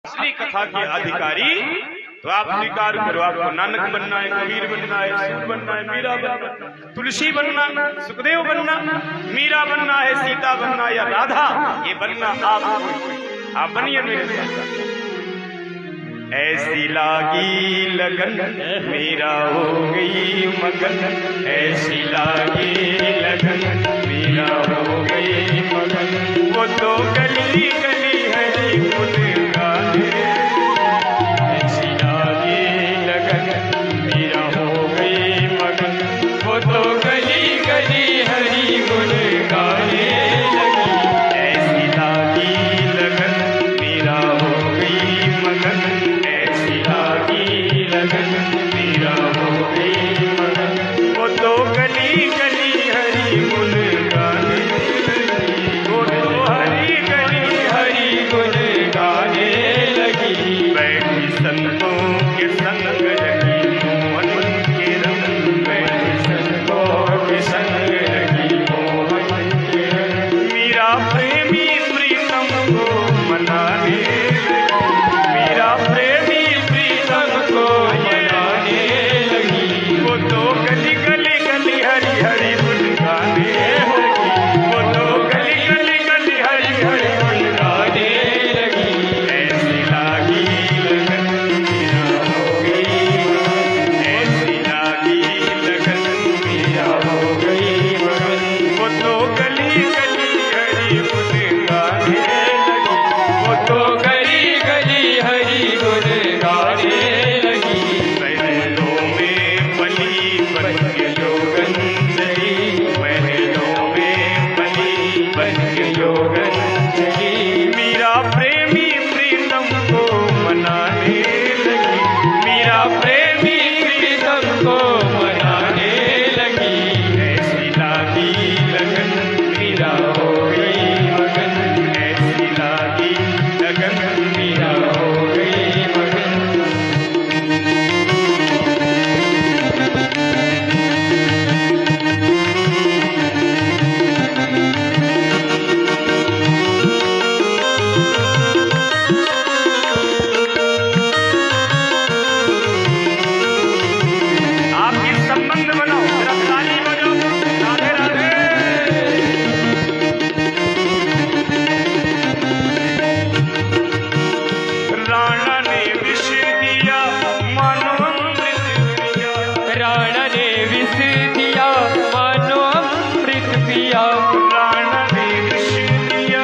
असली कथा के अधिकारी तो आप स्वीकार करो। आपको नानक बनना है, कबीर बनना है, सूर बनना है, मीरा बनना, तुलसी बनना, सुखदेव बनना, मीरा बनना है, सीता बनना या राधा, ये बनना आप बनिए मेरे साथ। ऐसी लागी लगन मीरा हो गई मगन, ऐसी लागी लगन मीरा हो गई मगन, वो तो गली गली हरी गुन गाने, ऐसी लागी लगन मीरा हो गई मगन, वो तो गली गली हरी गुन गाने लगी, ऐसी लागी लगन मीरा हो गई मगन, ऐसी लागी लगन मीरा हो गई मगन, वो तो गली गली हरी गुन गाने लगी, वो तो हरी गली हरी गुन गाने लगी। बैठी संतों के संग रही मोहन के रंग, बैठी संतों के संग रही मोहन के रंग, मीरा प्रेमी प्रीतम को मनाने लगी, मीरा प्रेमी प्रीतम को मनाने लगी, वो तो गली गली गली हरी हरी गुन गाने लगी, वो तो गली गली गली हरी हरी गुन गाने लगी, ऐसी लागी लगन मीरा हो गई मगन, ऐसी लागी लगन मीरा हो गई मगन, वो तो गली गली हरी गुन गाने लगी, वो तो गली गली हरी गुन गाने लगी। महलों में पली बन के जोगन चली, महलों में पली बन के जोगन चली, मीरा प्रेमी प्रीतम को मनाने लगी, मीरा प्रेमी प्रीतम को मनाने लगी, ऐसी लागी लगन मीरा हो गई मगन, ऐसी लागी लगन मीरा हो गई मगन। आप इस संबंध बनाओ, जरा ताली बजाओ, राधे राधे। राणा ने विष दिया मानो अमृत पिया, राणा ने विष दिया मानो अमृत पिया, राणा ने विष दिया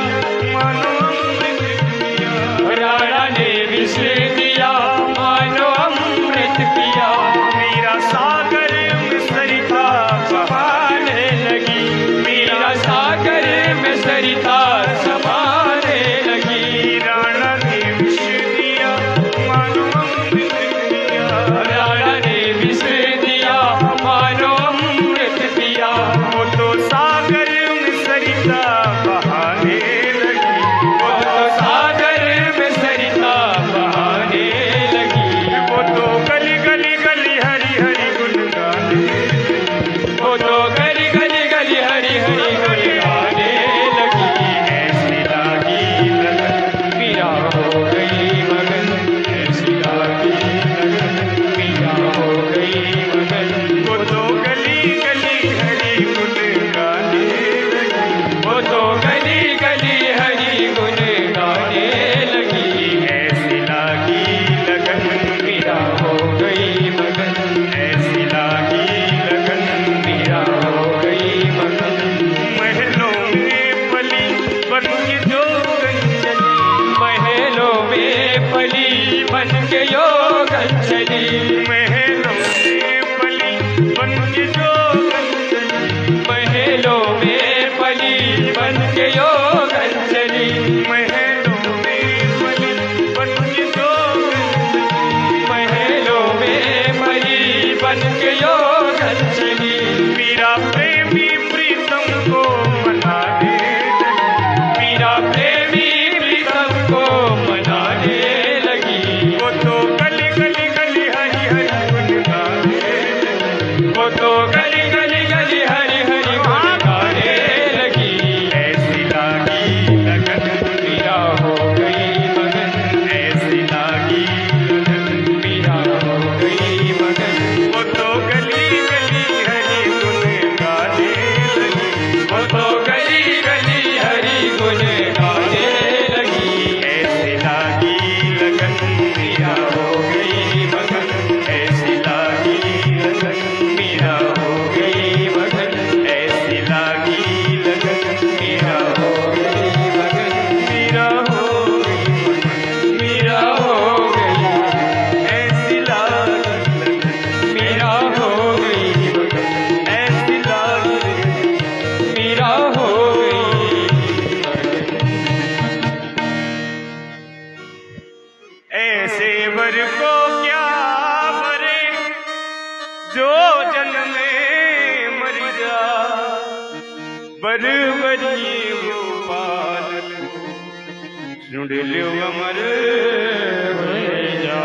मानो अमृत पिया, राणा ने विष दिया मानो अमृत पिया, मीरा सागर में सरिता बहाने लगी, मीरा सागर में सरिता समाने लगी, राणा ने विष दिया मानो अमृत पिया, राणा ने विष दिया मानो अमृत पिया, वो तो सागर में सरिता बहाने लगी, वो तो सागर में सरिता बहाने लगी, वो तो गली गली गली हरी हरी गुन गाने, वो तो गली गली गली हरी हरी गुन गाने लगी, ऐसी लागी लगन मीरा हो गई मगन, ऐसी लागी लगन, मीरा हो गई मगन, वो तो गली गली हरी गुन गाने लगी, वो तो गली गली हरी गुन गाने लगी, ऐसी लागी लगन मीरा हो गई मगन, ऐसी लागी लगन, मीरा हो गई मगन, महलों में पली बन के जोगन चली, महलों में पली बन के योगन चली, महलों में पली बन के जोगन चली, महलों में पली बन के योगन चली, महलों में पली बन के जोगन चली, महलों में पली बन के योगन चली, मीरा प्रेमी प्रीतम को मनाने लगी, मीरा प्रेमी प्रीतम को मनाने लगी, वो तो गली गली गली ऐसे वर को क्या भरे जो जन्मे मर जा, बरबरी वो पाल ढूंढ लो अमर हो जा।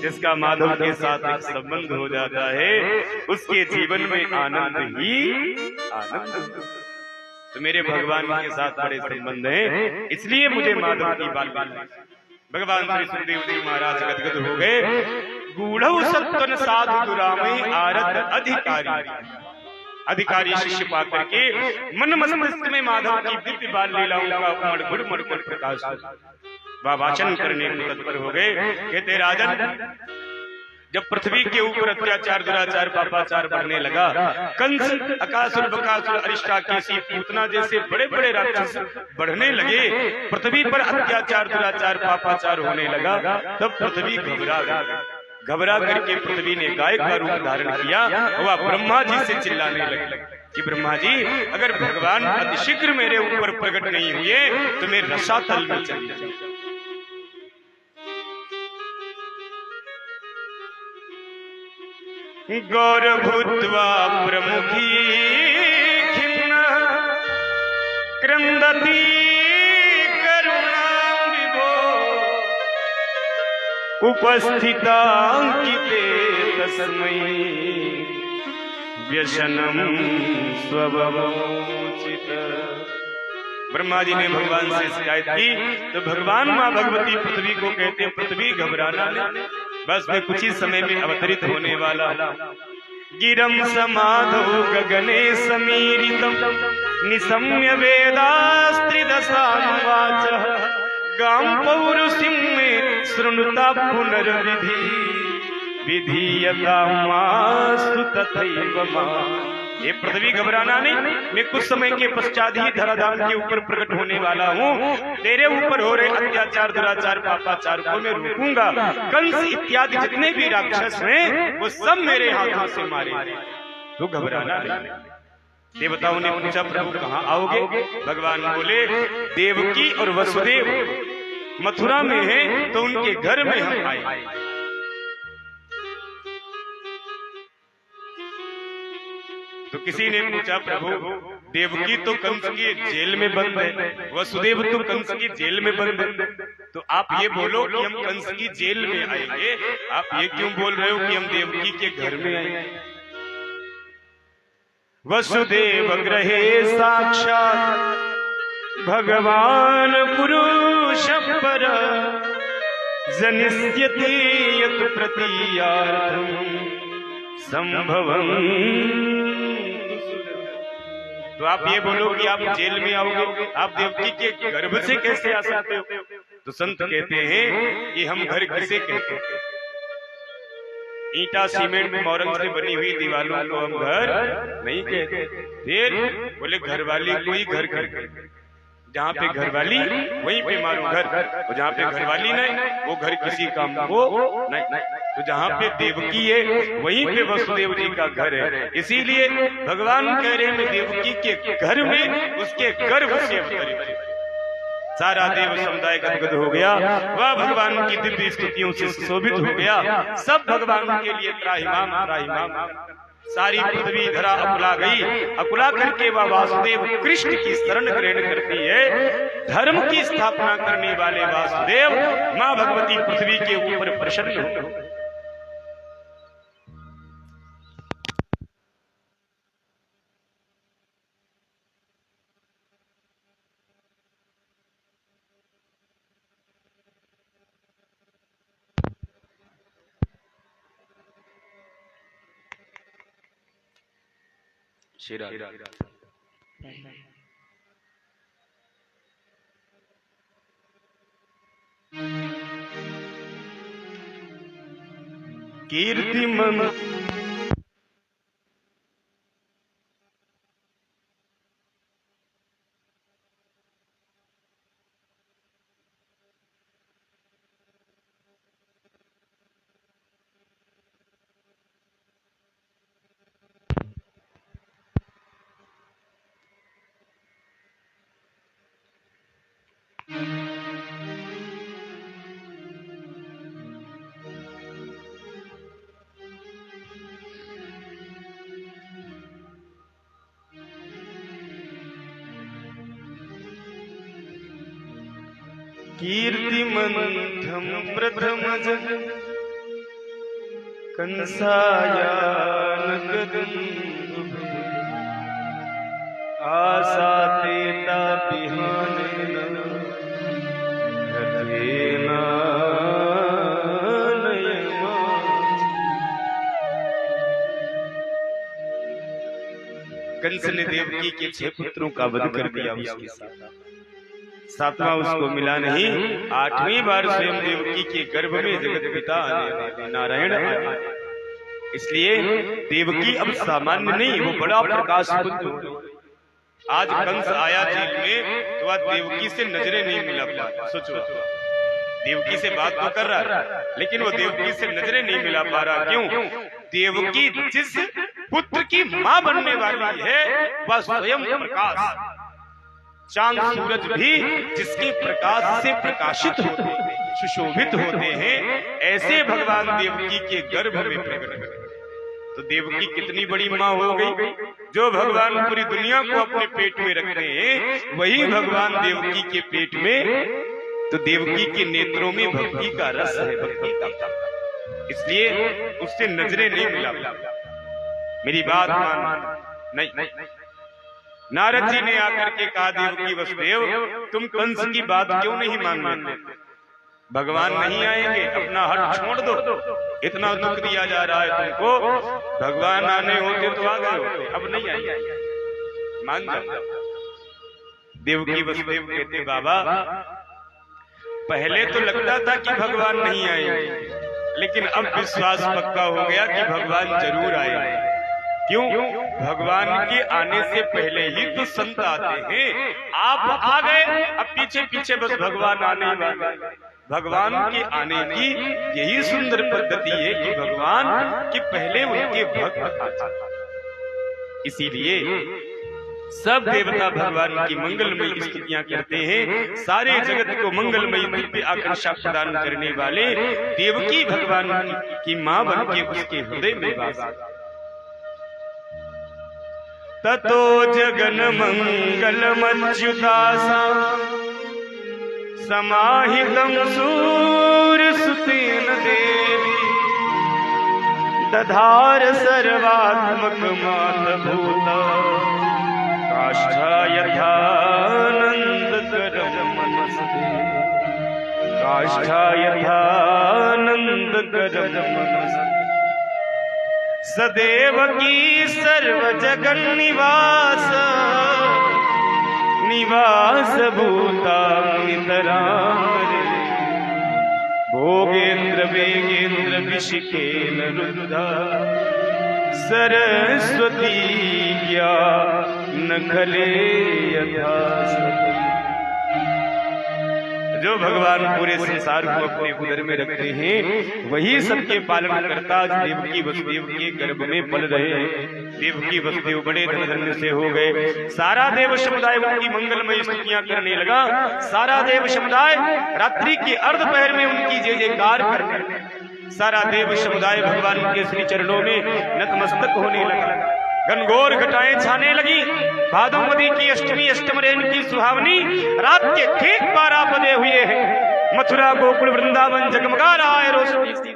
जिसका माधव के साथ एक संबंध हो जाता है उसके जीवन में आनंद ही आनंद। तो मेरे भगवान के साथ बड़े संबंध हैं, इसलिए मुझे माधव की बात भगवान श्री सुखदेव जी महाराज गदगद हो गए। गूढ़ सत्वन साधु दुरामय आरत अधिकारी शिष्य पाकर के मन मस्तिष्क में माधव की दिव्य बाल लीलाओं का मड़ प्रकाश व वाचन करने को तत्पर हो गए। कहते राजन, जब पृथ्वी के ऊपर अत्याचार दुराचार पापाचार बढ़ने लगा, कंस अकासुर बकासुर अरिष्टाकेशी पूतना जैसे बड़े बड़े राक्षस बढ़ने लगे, पृथ्वी पर अत्याचार दुराचार पापाचार होने लगा, तब पृथ्वी घबरा करके पृथ्वी ने गाय का रूप धारण किया। वह ब्रह्मा जी से चिल्लाने लगे कि ब्रह्मा जी, अगर भगवान अतिशीघ्र मेरे ऊपर प्रकट नहीं हुए तो मैं रसातल में चली जाऊं। गौर भूत्वा प्रमुखी खिन्न क्रंदती करुणा विभो उपस्थितांकिते तस्मै व्यसनम स्वभवोचित। ब्रह्मा जी ने भगवान से शिकायत की तो भगवान माँ भगवती पृथ्वी को कहते, पृथ्वी घबराना नहीं, बस मैं कुछ ही समय में अवतरित होने वाला। गिरम समाधो गगने समीरितम निसम्य वेदास्त्रिदशानुवाच गाम पौरुषिं में शृणुता पुनर्विधि विधीयता मास्तु तथैव मां। ये पृथ्वी घबराना नहीं, मैं कुछ समय के पश्चात ही धराधाम के ऊपर प्रकट होने वाला हूँ। तेरे ऊपर हो रहे अत्याचार दुराचार पापाचार को मैं रोकूंगा। कंस इत्यादि जितने भी राक्षस हैं वो सब मेरे हाथों से मारे। तो घबराना नहीं। देवताओं ने पूछा, प्रभु कहाँ आओगे? भगवान बोले, देवकी और वसुदेव मथुरा में हैं तो उनके घर में हम आए। तो किसी ने पूछा, प्रभु देवकी तो कंस की जेल में बंद है, वसुदेव तो कंस की जेल में बंद है, तो आप ये बोलो कि हम कंस की जेल में आएंगे, आप ये क्यों बोल रहे हो कि हम देवकी के घर में आएंगे? वसुदेव गृहे साक्षात् भगवान पुरुष पर जनिष्यति यत् प्रतीयार्थम संभवम्। तो आप ये बोलो कि आप जेल में आओगे, आप देवकी के गर्भ से कैसे आ सकते हो? तो संत कहते हैं कि हम घर किसे कहते हैं? ईंटा सीमेंट मोरंग से बनी हुई दीवारों को हम घर नहीं कहते। फिर बोले घरवाली को ही घर कहते, जहाँ पे घरवाली वहीं पे मारो घर, और जहाँ पे घरवाली नहीं वो घर किसी काम को नहीं। तो जहाँ पे देवकी है वहीं पे वसुदेव जी का घर है। इसीलिए भगवान कह रहे हैं देवकी के घर में उसके गर्भ से अवतरित। सारा देव समुदाय गदगद हो गया, वह भगवान की दिव्य स्तुतियों से सुशोभित हो गया। सब भगवान के लिए त्राहिमाम त्राहिमाम। सारी पृथ्वी धरा अकुला गई। अकुला करके वह वासुदेव कृष्ण की शरण ग्रहण करती है। धर्म की स्थापना करने वाले वासुदेव माँ भगवती पृथ्वी के ऊपर प्रसन्न हो। कीर्तिमन कीर्तिमन्त्रं प्रथमज कंसायानगदं आसातेता बिहानेन रथेना कंस ने देवकी के 6 पुत्रों का वध कर दिया। उसके साथ 7वां उसको मिला नहीं। 8वीं बार स्वयं देवकी के गर्भ में जगत पिता आने नारायण आए। इसलिए देवकी अब सामान्य नहीं, वो बड़ा प्रकाश पुत्र। आज कंस आया जेल में तो आज देवकी से नजरें नहीं मिला पा। सोचो, देवकी से बात तो कर रहा है लेकिन वो देवकी से नजरें नहीं मिला पा रहा। क्यों? देवकी जिस पुत्र की मां बनने वाली है वह स्वयं प्रकाश, चांद सूरज भी जिसके प्रकाश से प्रकाशित होते हैं, सुशोभित होते हैं, ऐसे भगवान देवकी के गर्भ में प्रकट हुए। तो देवकी कितनी बड़ी मां हो गई। जो भगवान पूरी दुनिया को अपने पेट में रखते हैं वही भगवान देवकी के पेट में। तो देवकी के नेत्रों में भक्ति का रस है, भक्ति का, इसलिए उससे नजरें नहीं मिला। मेरी बात मान नहीं। नारद जी ने आकर के कहा, देवकी वसुदेव तुम कंस की बात क्यों नहीं मान लेते? भगवान नहीं आएंगे, अपना हट छोड़ दो। इतना दुख दिया जा रहा है तुमको, भगवान आने होते तो आ गए होते, अब नहीं आएंगे, मान जाओ। देवकी वसुदेव कहते, बाबा पहले तो लगता था कि भगवान नहीं आएंगे, लेकिन अब विश्वास पक्का हो गया कि भगवान जरूर आएंगे। क्यों? भगवान के आने से पहले ही तो संत आते हैं। आप आ गए, अब पीछे पीछे बस भगवान आने वाले। भगवान के आने की यही सुंदर पद्धति है कि भगवान के पहले उनके भक्त आते। इसीलिए सब देवता भगवान की मंगलमयी स्तुतियां करते हैं। सारे जगत को मंगलमयी दिव्य आकांक्षा प्रदान करने वाले देवकी भगवान की मां बनके उसके हृदय में वास। ततो जगन मंगलमच्युतासा समाहितं सूर्यसुतेन देवी दधार सर्वात्मकमातभूत काष्ठा यथानन्दकरं मनस्ते काष्ठा यथानन्दकरं मनस्ते सदेवकी सर्वजगन निवास निवास भूता नितरामरे भोगेन्द्र वेगेन्द्र विशिखेन रुद्धा सरस्वती ज्ञान खले यथा सती। जो भगवान पूरे संसार को अपने उदर में रखते हैं वही सबके पालन करता देवकी वसुदेव के गर्भ में पल रहे हैं। देवकी वसुदेव बड़े धन्य से हो गए। सारा देव समुदाय उनकी मंगलमयी स्तुतियां करने लगा। सारा देव समुदाय रात्रि के अर्ध पहर में उनकी जय जयकार करने लगा। सारा देव समुदाय भगवान के श्री चरणों में नतमस्तक होने लगा। घनघोर घटाएं छाने लगी। भादोमती की अष्टमी अष्टमरेन की सुहावनी रात के ठीक 12 बजे हुए हैं। मथुरा गोकुल वृंदावन जगमगा रहा है रोशनी से।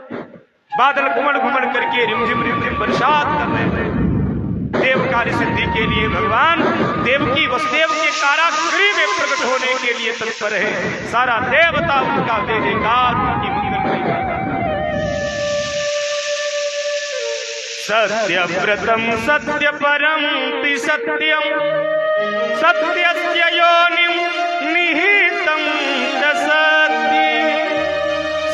बादल घुमड़ घुमड़ करके रिमझिम रिमझिम बरसात कर रहे हैं। देव कार्य सिद्धि के लिए भगवान देवकी वसुदेव के कारागृह में प्रकट होने के लिए तत्पर है। सारा देवता उनका जय जयकार उनकी मंगलमयी। सत्यव्रतम सत्य परम सत्यम सत्यस्य योनिम निहितम च सत्य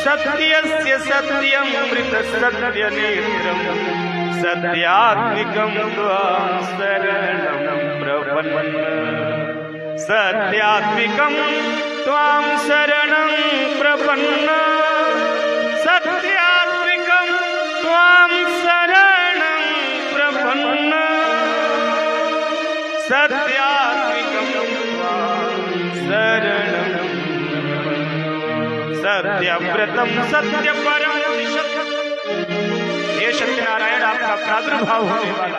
सत्यस्य सत्यम मृत सत्य नेत्रम सत्यात्मिकं त्वां शरणं प्रपन्ने सत्यात्मिकं त्वां शरणं प्रपन्ने सत्यात्मिकं त्वां शरणं प्रपन्ने सत्यात्मिकं त्वां शरणं सत्यव्रतं सत्यपरं ये सत्यनारायण आपका प्रादुर्भाव होने वाला।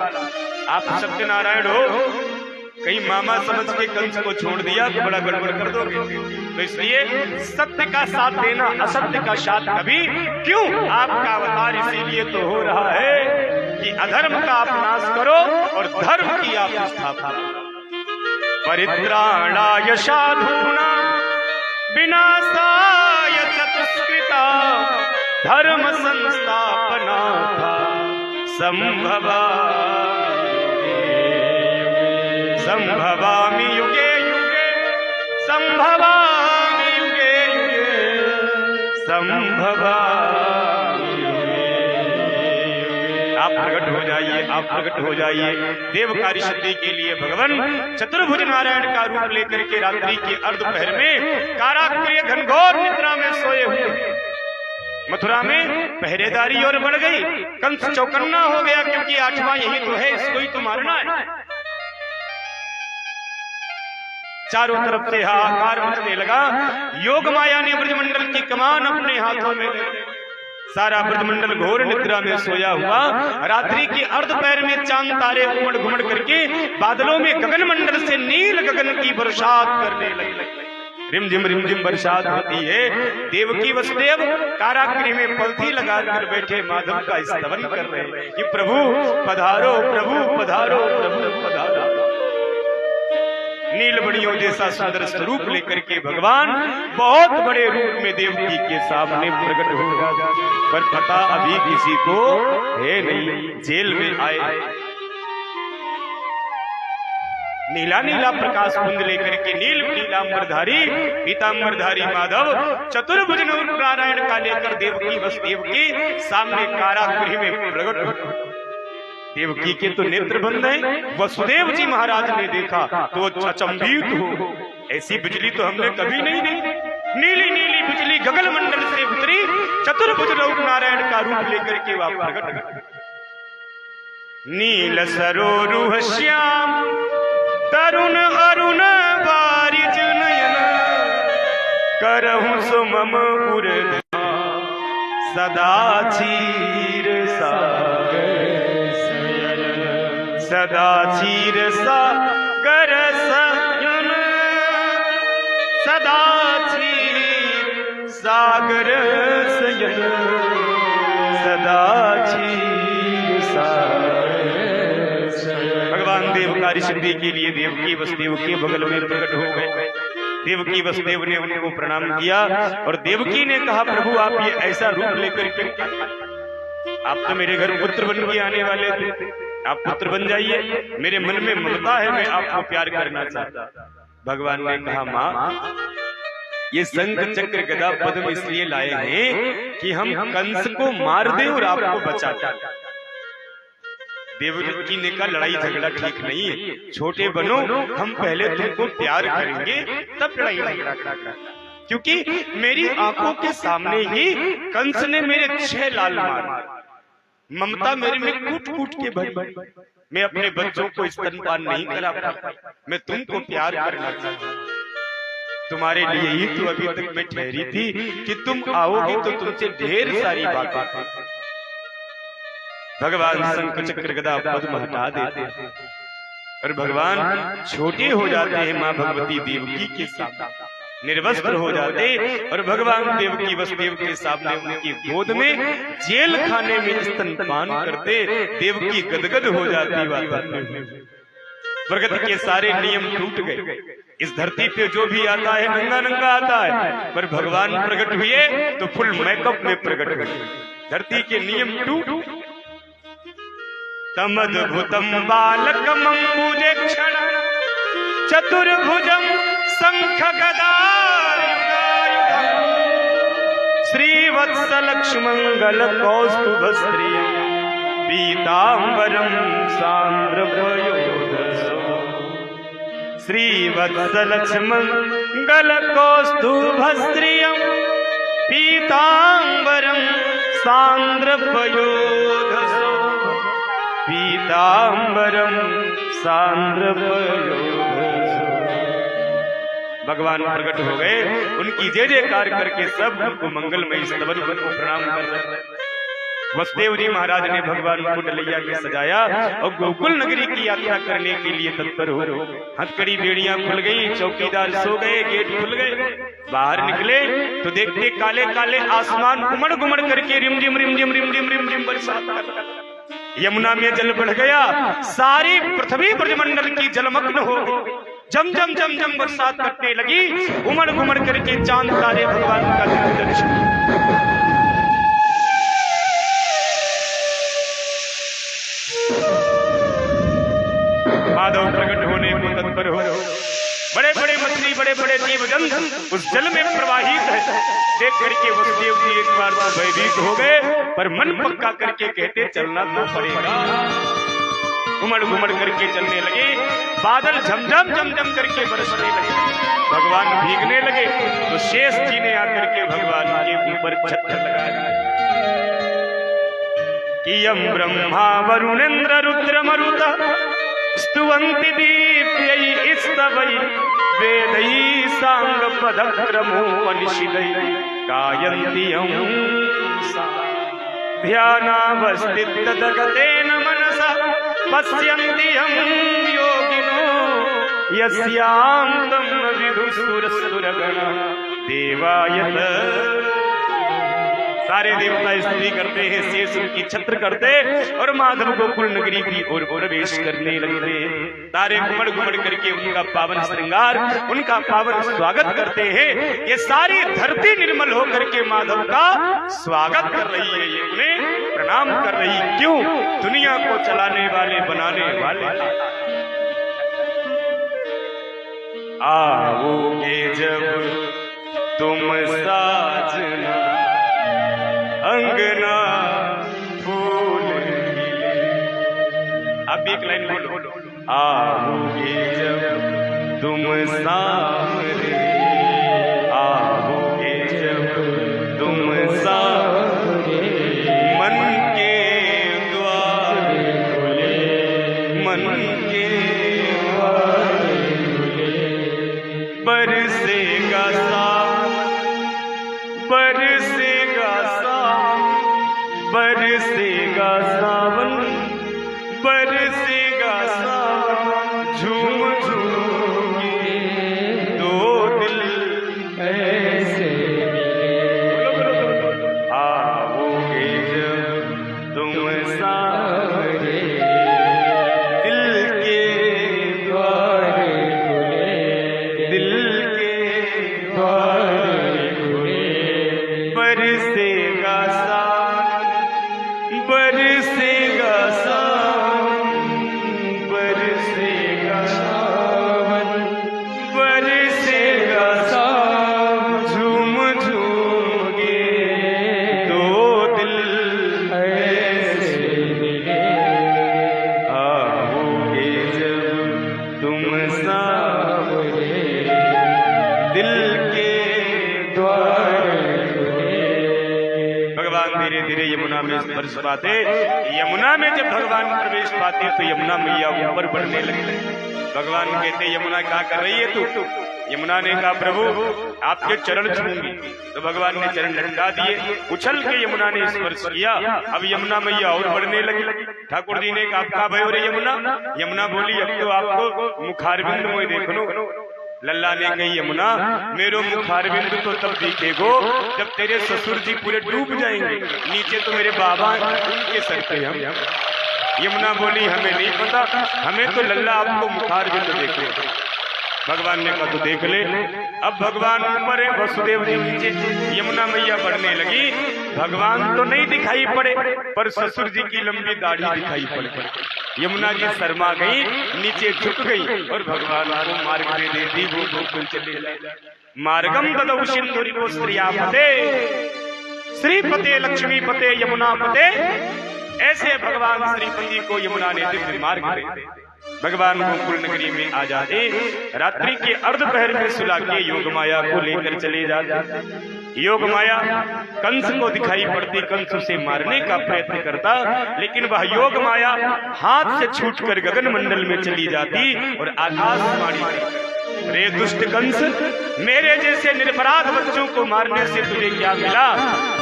आप सत्यनारायण हो कहीं मामा समझ के कंस को छोड़ दिया तो बड़ा गड़बड़ कर दोगे। तो इसलिए सत्य का साथ देना, असत्य का साथ कभी क्यों। आपका अवतार इसीलिए तो हो रहा है कि अधर्म का आप नाश करो और धर्म की आप स्थापना। परित्राणाय साधूनां विनाशाय चतुष्कृता धर्म संस्थापनार्थाय संभवामि युगे युगे संभवामि युगे युगे संभवामि युगे युगे। आप प्रकट हो जाइए, आप प्रकट हो जाइए। देवकारी सिद्धि के लिए भगवान चतुर्भुज नारायण का रूप लेकर के रात्रि के अर्धपहर में कारागृह घनघोर निद्रा में सोए हुए। मथुरा में पहरेदारी और बढ़ गई, कंस चौकन्ना हो गया, क्योंकि आठवां यही तो है, इसको ही तो मारना है। चारों तरफ से हाहाकार मचने लगा। योग माया ने ब्रजमंडल की कमान अपने हाथों में ली। सारा ब्रजमंडल घोर निद्रा में सोया हुआ। रात्रि के अर्धपहर में चांद तारे उमड़ घुमड़ करके बादलों में गगन मंडल से नील गगन की बरसात करने लगे। रिमझिम बरसात होती है। देवकी वसुदेव कारागृह में पलथी लगाकर बैठे माधव का स्तवन कर रहे हैं कि प्रभु पधारो, प्रभु पधारो, प्रभु पधारो। नीलमणियों जैसा सुंदर स्वरूप लेकर के भगवान बहुत बड़े रूप में देवकी के सामने प्रकट हो गया, पर पता अभी किसी को है नहीं। जेल में आए, नीला नीला प्रकाश पुंज लेकर के नील नीलांबरधारी पीतांबरधारी माधव चतुर्भुज नारायण का लेकर देवकी वसुदेव के सामने कारागृह में प्रकट हो। देवकी के तो नेत्र बंद हैं। वसुदेव जी महाराज ने देखा तो अचंभित हो, ऐसी बिजली तो हमने कभी नहीं देखी। नीली नीली बिजली गगन मंडल से उतरी, चतुर्भुज नारायण का रूप लेकर के वह प्रकट हुए। नील सरोरुह श्याम तरुण अरुण वारिज नयन करहु सुमम उर सदा चीर सागर सदा चीर सागर सयन सदा चीर सागर सयन सदा चीर सागर। भगवान देवकारी सिद्धि के लिए देवकी वसुदेव के बगल में प्रकट हो गए। देवकी वसुदेव ने उनको प्रणाम किया और देवकी ने कहा, प्रभु आप ये ऐसा रूप लेकर के, आप तो मेरे घर पुत्र बन के आने वाले थे, आप पुत्र बन जाइए, मेरे मन में ममता है, मैं आपको प्यार करना चाहता। भगवान ने कहा, माँ ये शंख चक्र गदा पद्म इसलिए लाए हैं कि हम कंस को मार दें और आपको बचा दें। देवकी ने कहा, लड़ाई झगड़ा ठीक नहीं है, छोटे बनो, हम पहले तुमको प्यार करेंगे तब लड़ाई झगड़ा करेंगे, क्योंकि मेरी आंखों के सामने ही कंस ने मेरे 6 लाल मार, ममता मेरे में कूट कूट के भरी। मैं अपने बच्चों को स्तनपान नहीं करा पाता, मैं तुमको प्यार करना चाहता। तुम्हारे लिए ही तो अभी तक मैं ठहरी थी कि तुम आओगे तो तुमसे ढेर सारी बातें। भगवान शंख चक्र गदा पद्म हटा देते हैं और भगवान छोटे हो जाते हैं। माँ भगवती देवकी के सामने निर्वस्त्र हो जाते और भगवान देवकी वसुदेव के सामने उनकी गोद में जेल खाने में स्तनपान करते। देवकी गदगद हो जाती। प्रगति के सारे नियम टूट गए। इस धरती पे जो भी आता है नंगा नंगा आता है, पर भगवान प्रकट हुए तो फुल मेकअप में प्रकट हुए। धरती के नियम टूट। तमद्भुतम बालकमंबुजे क्षण चतुर्भुजम शंख गदायुधायुधम श्रीवत्सलक्ष्मंगल कौस्तुभश्रियं पीतांबरम सांद्रपयोधसो श्रीवत्सलक्ष्मंगल कौस्तुभश्रियं पीतांबरम सांद्रपयोधसो पीतांबरम सांद्रपयोधसो। भगवान प्रकट हो गए, उनकी जय जयकार करके सब उनको मंगलमय स्तवन को प्रणाम कर रहे। वसुदेव जी महाराज ने भगवान को डलिया में सजाया और गोकुल नगरी की यात्रा करने के लिए तत्पर हो। हथकड़ी बेड़ियां खुल गई, चौकीदार सो गए, गेट खुल गए। बाहर निकले तो देखते काले काले आसमान उमड़ घुमड़ करके रिम रिम रिम रिम रिम रिम रिम रिम बरसात। यमुना में जल बढ़ गया, सारी पृथ्वी ब्रजमंडल की जलमग्न हो गई। जम जम जम जम बरसात कटने लगी, उमड़ घुमड़ करके चांद तारे भगवान का दर्शन। माधव प्रकट होने को तत्पर हो। बड़े बड़े मछली, बड़े बड़े जीव जंतु उस जल में प्रवाहित है। देख करके वसुदेव जी एक बार तो भयभीत हो गए, पर मन पक्का करके कहते चलना तो पड़ेगा। उमड़ घुमड़ करके चलने लगे, बादल झमझम झमझम करके बरसने लगे, भगवान भीगने लगे। तो शेष जी ने आकर के भगवान के ऊपर छत्र लगाया कि यम ब्रह्मा वरुणेन्द्र रुद्र मरुता स्तुवन्ति दीप्यै स्तवै वेदै सांग पदक्रमोपनिषदै गायन्ति यं ध्यानावस्थित जगतेन मनसा पश्यन्ति यं योगिनो यस्यान्तं न विदुः देवायत। सारे देवता स्तुति करते हैं, शेष उनकी छत्र करते और माधव गोकुल नगरी की ओर प्रवेश करने लगते। तारे घुमड़ घुमड़ करके उनका पावन श्रृंगार, उनका पावन स्वागत करते हैं। ये सारी धरती निर्मल होकर के माधव का स्वागत कर रही है, ये उन्हें प्रणाम कर रही। क्यों? दुनिया को चलाने वाले, बनाने वाले। आओगे जब तुम साजना अंगना फूल खिले। अब एक लाइन बोलो, आओगे जब तुम सामने, आओगे जब तुम सामने, मन के द्वार खुले, मन के द्वार खुले। बरसेगा सावन, बरसेगा बरसेगा सावन, बरसेगा सावन, झूम झूम के दो दिल ऐसे मिले। आओगे जब तुम सामने, दिल के द्वार खुले, दिल के द्वार खुले। बरसेगा बरसेगा सावन, बरसेगा सावन, बरसेगा सावन, झूम झूम के दो दिल ऐसे मिले। आओगे जब तुम सामने, दिल के द्वार खुले। भगवान धीरे धीरे यमुना में स्पर्श पाते। यमुना में जब भगवान प्रवेश पाते तो यमुना मैया ऊपर बढ़ने लगे। भगवान कहते यमुना क्या कर रही है तू? यमुना ने कहा प्रभु आपके चरण छूंगी। तो भगवान ने चरण लटका दिए, उछल के यमुना ने स्पर्श किया। अब यमुना मैया और बढ़ने लगी। ठाकुर जी ने कहा आपका भय हो रही यमुना? यमुना बोली अब तो आपको मुखारबिंद मोय देखो। लल्ला ने कही यमुना मेरो मुखारबिंद तो तब दिखेगो जब तेरे ससुर जी पूरे डूब जाएंगे, नीचे तो मेरे बाबा उनके सर पे हम। यमुना बोली हमें नहीं पता, हमें तो लल्ला आपको मुखारबिंद देखे। भगवान ने कहा तो देख ले। अब भगवान ऊपर है, वसुदेव जी नीचे, यमुना मैया बढ़ने लगी। भगवान तो नहीं दिखाई पड़े पर ससुर जी की लंबी दाढ़ी दिखाई पड़े। यमुना जी शर्मा गई, नीचे झुक गई और भगवान को मार्ग दे देती। वो गोकुल चले। मार्गम ददौ सिंधुरिपो श्रियापते, श्रीपते लक्ष्मीपते यमुनापते। ऐसे भगवान श्रीपति को यमुना ने दिव्य मार्ग दे। भगवान गोकुल नगरी में आ जाते, रात्रि के अर्धपहर में सुला के योग माया को लेकर चले जाते। योग माया कंस को दिखाई पड़ती, कंस उसे मारने का प्रयत्न करता, लेकिन वह योग माया हाथ से छूटकर गगन मंडल में चली जाती और आकाशवाणी, रे दुष्ट कंस, मेरे जैसे निरपराध बच्चों को मारने से तुझे क्या मिला?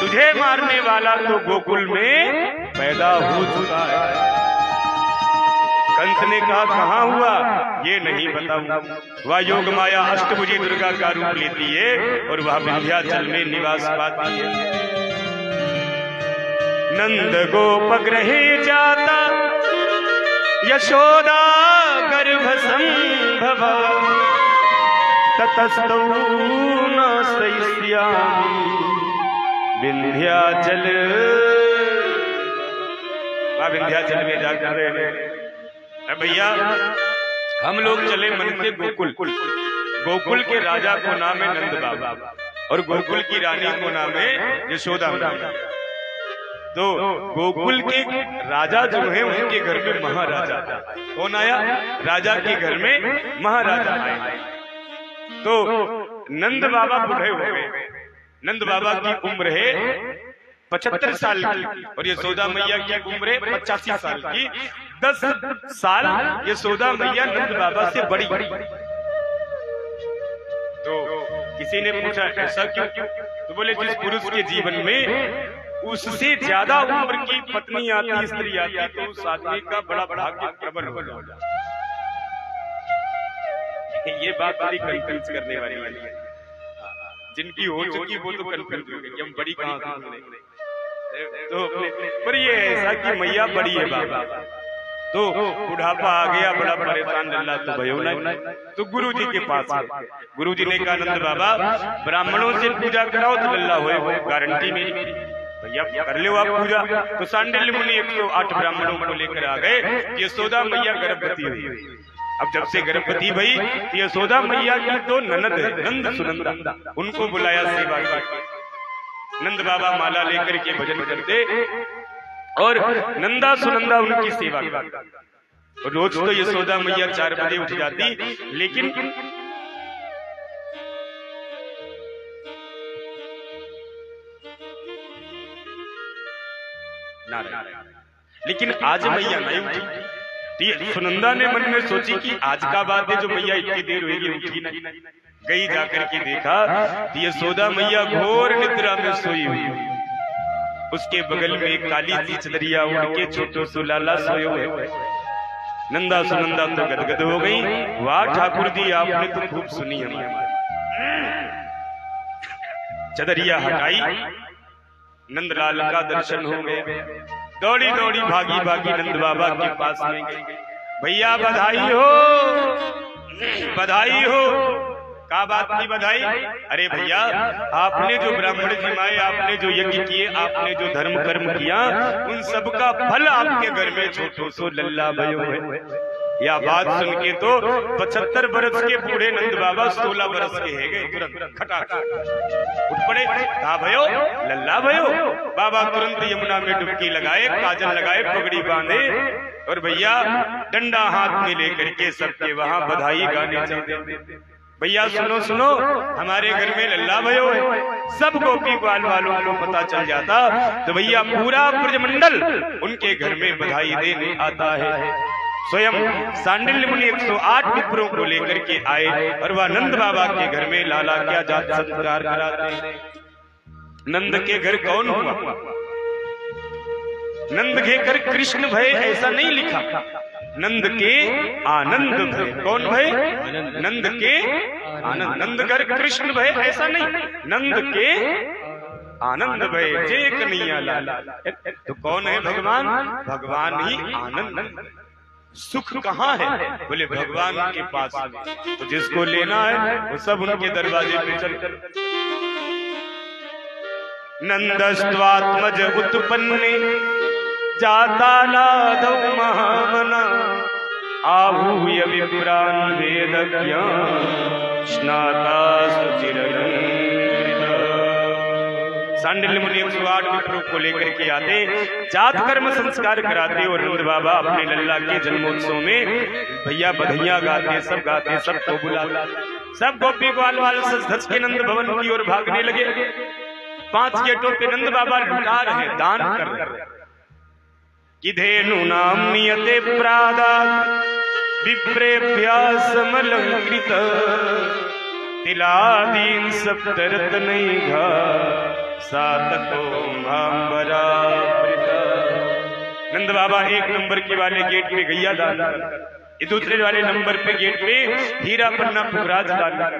तुझे मारने वाला तो गोकुल में पैदा हो चुका है। कंस ने कहा कहाँ हुआ, ये नहीं बताऊं। वह योग माया अष्टभुजी दुर्गा का रूप लेती है और वह विंध्याचल में निवास पाती है। नंद गोप गृहे जाता यशोदा गर्भ संभव ततस्तौ न सैस्यामि विंध्याचल। विंध्याचल में जाकर भैया हम लोग चले मन से गोकुल। गोकुल के राजा को नाम है नंद बाबा और गोकुल की रानी को नाम है यशोदा। तो गोकुल के राजा जो है उनके घर में महाराजा कौन आया, राजा के घर में महाराजा आए। तो नंद बाबा बूढ़े हो गए। नंद बाबा की उम्र है 75 साल की और यशोदा मैया की उम्र है 85 साल की। 10 साल यशोदा मैया नंद बाबा से बड़ी। तो किसी ने पूछा ऐसा क्यों? तो बोले जिस पुरुष के जीवन में उससे ज्यादा उम्र की पत्नी आती, स्त्री आती, तो उस आदमी का बड़ा भाग्य प्रबल हो जाता। ये बात बड़ी कंफ्यूज करने वाली है। जिनकी हो चुकी वो तो कंफ्यूज हो गई, हम बड़ी कहाँ तो पर ये ऐसा कि मैया बड़ी है बाबा। तो बुढ़ापा आ गया, बड़ा परेशान लल्ला तो भयो नहीं। तो गुरु जी के पास गए। गुरु जी ने कहा नंद बाबा ब्राह्मणों से पूजा कराओ तो लल्ला होए, गारंटी मेरी। भैया कर लो आप पूजा। तो सांडिल्य मुनि 108 ब्राह्मणों को लेकर आ गए। यशोदा मैया गर्भवती हुई। अब जब से गर्भवती भई यशोदा मैया की तो ननद है नंद सुनंदा, उनको बुलाया सेवा की। नंद बाबा माला लेकर के भजन करते और नंदा सुनंदा उनकी सेवा करते। रोज तो यशोदा मैया 4 बजे उठ जाती, लेकिन आज मैया नहीं उठी। सुनंदा ने मन में सोची कि आज का बात है जो मैया इतनी देर हुई उठी नहीं। गई जाकर के देखा यशोदा मैया घोर निद्रा में सोई हुई। उसके बगल में काली सी चदरिया उड़ के छोटो सो लाला सोए हुए। नंदा सुनंदा तो गदगद हो गई। वाह ठाकुर जी आपने तो खूब सुनी हमारी। चदरिया हटाई, नंदलाल का दर्शन हो गया। दौड़ी दौड़ी भागी भागी नंद बाबा के पास में गई। भैया बधाई हो, बधाई हो। क्या बात की बधाई? अरे भैया आपने जो ब्राह्मण जिमाए, आपने जो यज्ञ किए, आपने जो धर्म कर्म किया, उन सब का फल आपके घर में छोटो सो लल्ला भयो है। यह बात सुन के तो 75 बरस के बूढ़े नंद बाबा 16 बरस के है गए। तुरंत खटाख उठ पड़े। कहा भयो लल्ला भयो। बाबा तुरंत यमुना में डुबकी लगाए, काजल लगाए, पगड़ी बांधे और भैया डंडा हाथ में लेकर के सबके वहां बधाई गाने चलते। भैया सुनो सुनो, हमारे घर में लल्ला भयो है। सब गोपी ग्वाल वालों को पता चल जाता तो भैया पूरा ब्रजमंडल उनके घर में बधाई देने आता है। स्वयं सांडिल्य मुनि 108 विप्रों को लेकर के आए और वह नंद बाबा के घर में लाला क्या जात सत्कार कराते। नंद के घर कौन हुआ? नंद के घर कृष्ण भय ऐसा नहीं लिखा, नंद के आनंद भय। कौन भय? नंद के आनंद। नंद घर कृष्ण भय ऐसा नहीं, नंद के आनंद भय जे कन्हैया लाला। तो कौन है भगवान? भगवान ही आनंद। सुख कहाँ है? बोले भगवान के पास में। तो जिसको लेना है वो सब उनके दरवाजे पे चल। नंदस्त्वात्मज उत्पन्ने जाता लाधौ महामना आहूय विप्रान् वेदज्ञा स्नाता सुचिरं। सांडिल्य मुनि 108 विप्रों को लेकर के आते, जात कर्म संस्कार कराते और नंद बाबा अपने लल्ला के जन्मोत्सव में भैया बधाइयां गाते, सब गाते, सबको बुलाते। सब गोपी ग्वाल वाले सज धज के नंद भवन की ओर भागने लगे। 5 गेटों पे नंद बाबा लुटा रहे, दान कर रहे। किधेनु नाम नियते प्रादात् विप्रेभ्यासमलंकृत तिलादीन सप्तरत्नैः नंद बाबा एक नंबर के वाले गेट पे गैया दान कर, ये दूसरे वाले नंबर पे गेट पे हीरा पन्ना पुखराज दान कर,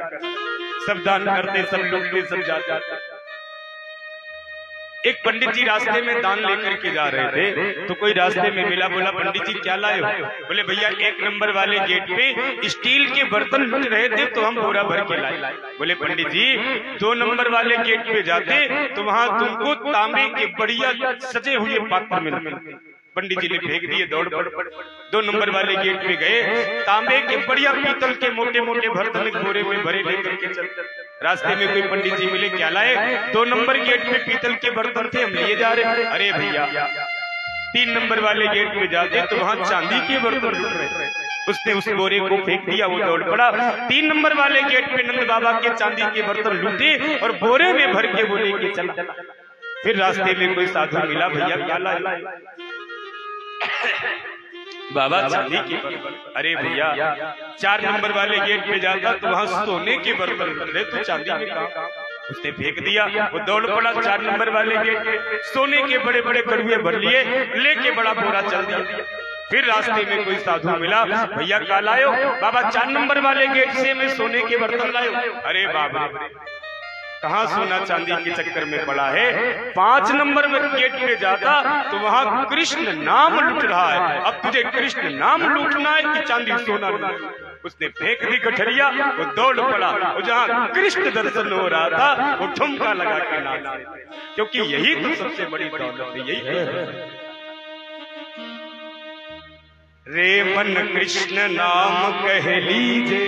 सब दान करते, सब लुटते, सब जाते। एक पंडित जी रास्ते में दान लेकर के जा रहे थे, तो कोई रास्ते में मिला, बोला पंडित जी क्या लाए हो? बोले भैया एक नंबर वाले गेट पे स्टील के बर्तन मिल रहे थे तो हम बोरा भर के लाए। बोले पंडित जी 2 नंबर वाले गेट पे जाते तो वहां तुमको तांबे के बढ़िया सजे हुए पात्र मिलते। पंडित जी ने फेंक दिए, दौड़ पड़। 2 नंबर वाले गेट पे गए, तांबे के बढ़िया पीतल के मोटे मोटे बर्तन बोरे में भरे लेकर के चलते। रास्ते में कोई पंडित जी मिले, क्या लाए? 2 नंबर गेट पे पीतल के बर्तन थे, हम लिए जा रहे। अरे भैया 3 नंबर वाले गेट पे जाते तो वहां चांदी के बर्तन लुट रहे। उसने उस बोरे को फेंक दिया, वो दौड़ पड़ा। 3 नंबर वाले गेट पे नंद बाबा के चांदी के बर्तन लूटे और बोरे में भर के वो लेके चला। फिर रास्ते में कोई साधु मिला, भैया क्या लाए? बाबा चांदी के बर्तन। अरे भैया 4 नंबर वाले गेट पे जाता तो वहां सोने के बर्तन रहे, तो चांदी के काम। उसने फेंक दिया, वो दौड़ पड़ा 4 नंबर वाले गेट पे, सोने के बड़े बड़े कड़ुए भर लिए, लेके बड़ा बोरा चल दिया। फिर रास्ते में कोई साधु मिला, भैया क्या लायो? बाबा 4 नंबर वाले गेट से मैं सोने के बर्तन लायो। अरे बाबा कहाँ सोना चांदी के चक्कर में पड़ा है? 5 नंबर में गेट पे जाता तो वहां कृष्ण नाम लूट रहा है। अब तुझे कृष्ण नाम लूटना है कि चांदी सोना लूटना? उसने फेंक दी गठरिया, वो दौड़ पड़ा, और जहाँ कृष्ण दर्शन हो रहा था वो ठुमका लगा के नाच, क्योंकि यही तो सबसे बड़ी दौलत है। यही रे मन कृष्ण नाम कह लीजे,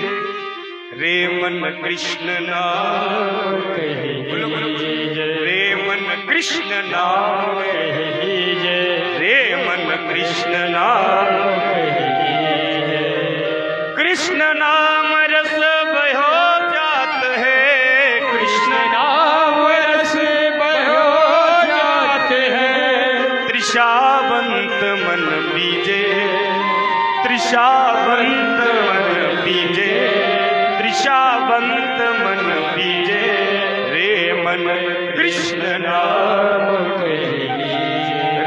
रे मन कृष्ण नाम कह लीजे, रे मन कृष्ण नाम कह लीजे, रे मन कृष्ण नाम कह लीजे। कृष्ण नाम रस बहो जात है, कृष्ण नाम रस बहो जात है। त्रिशावंत मन बीजे, त्रिशावंत मन बीजे, त्रिशावंत मन बीजे, रे मन कृष्ण नाम कह लीजे,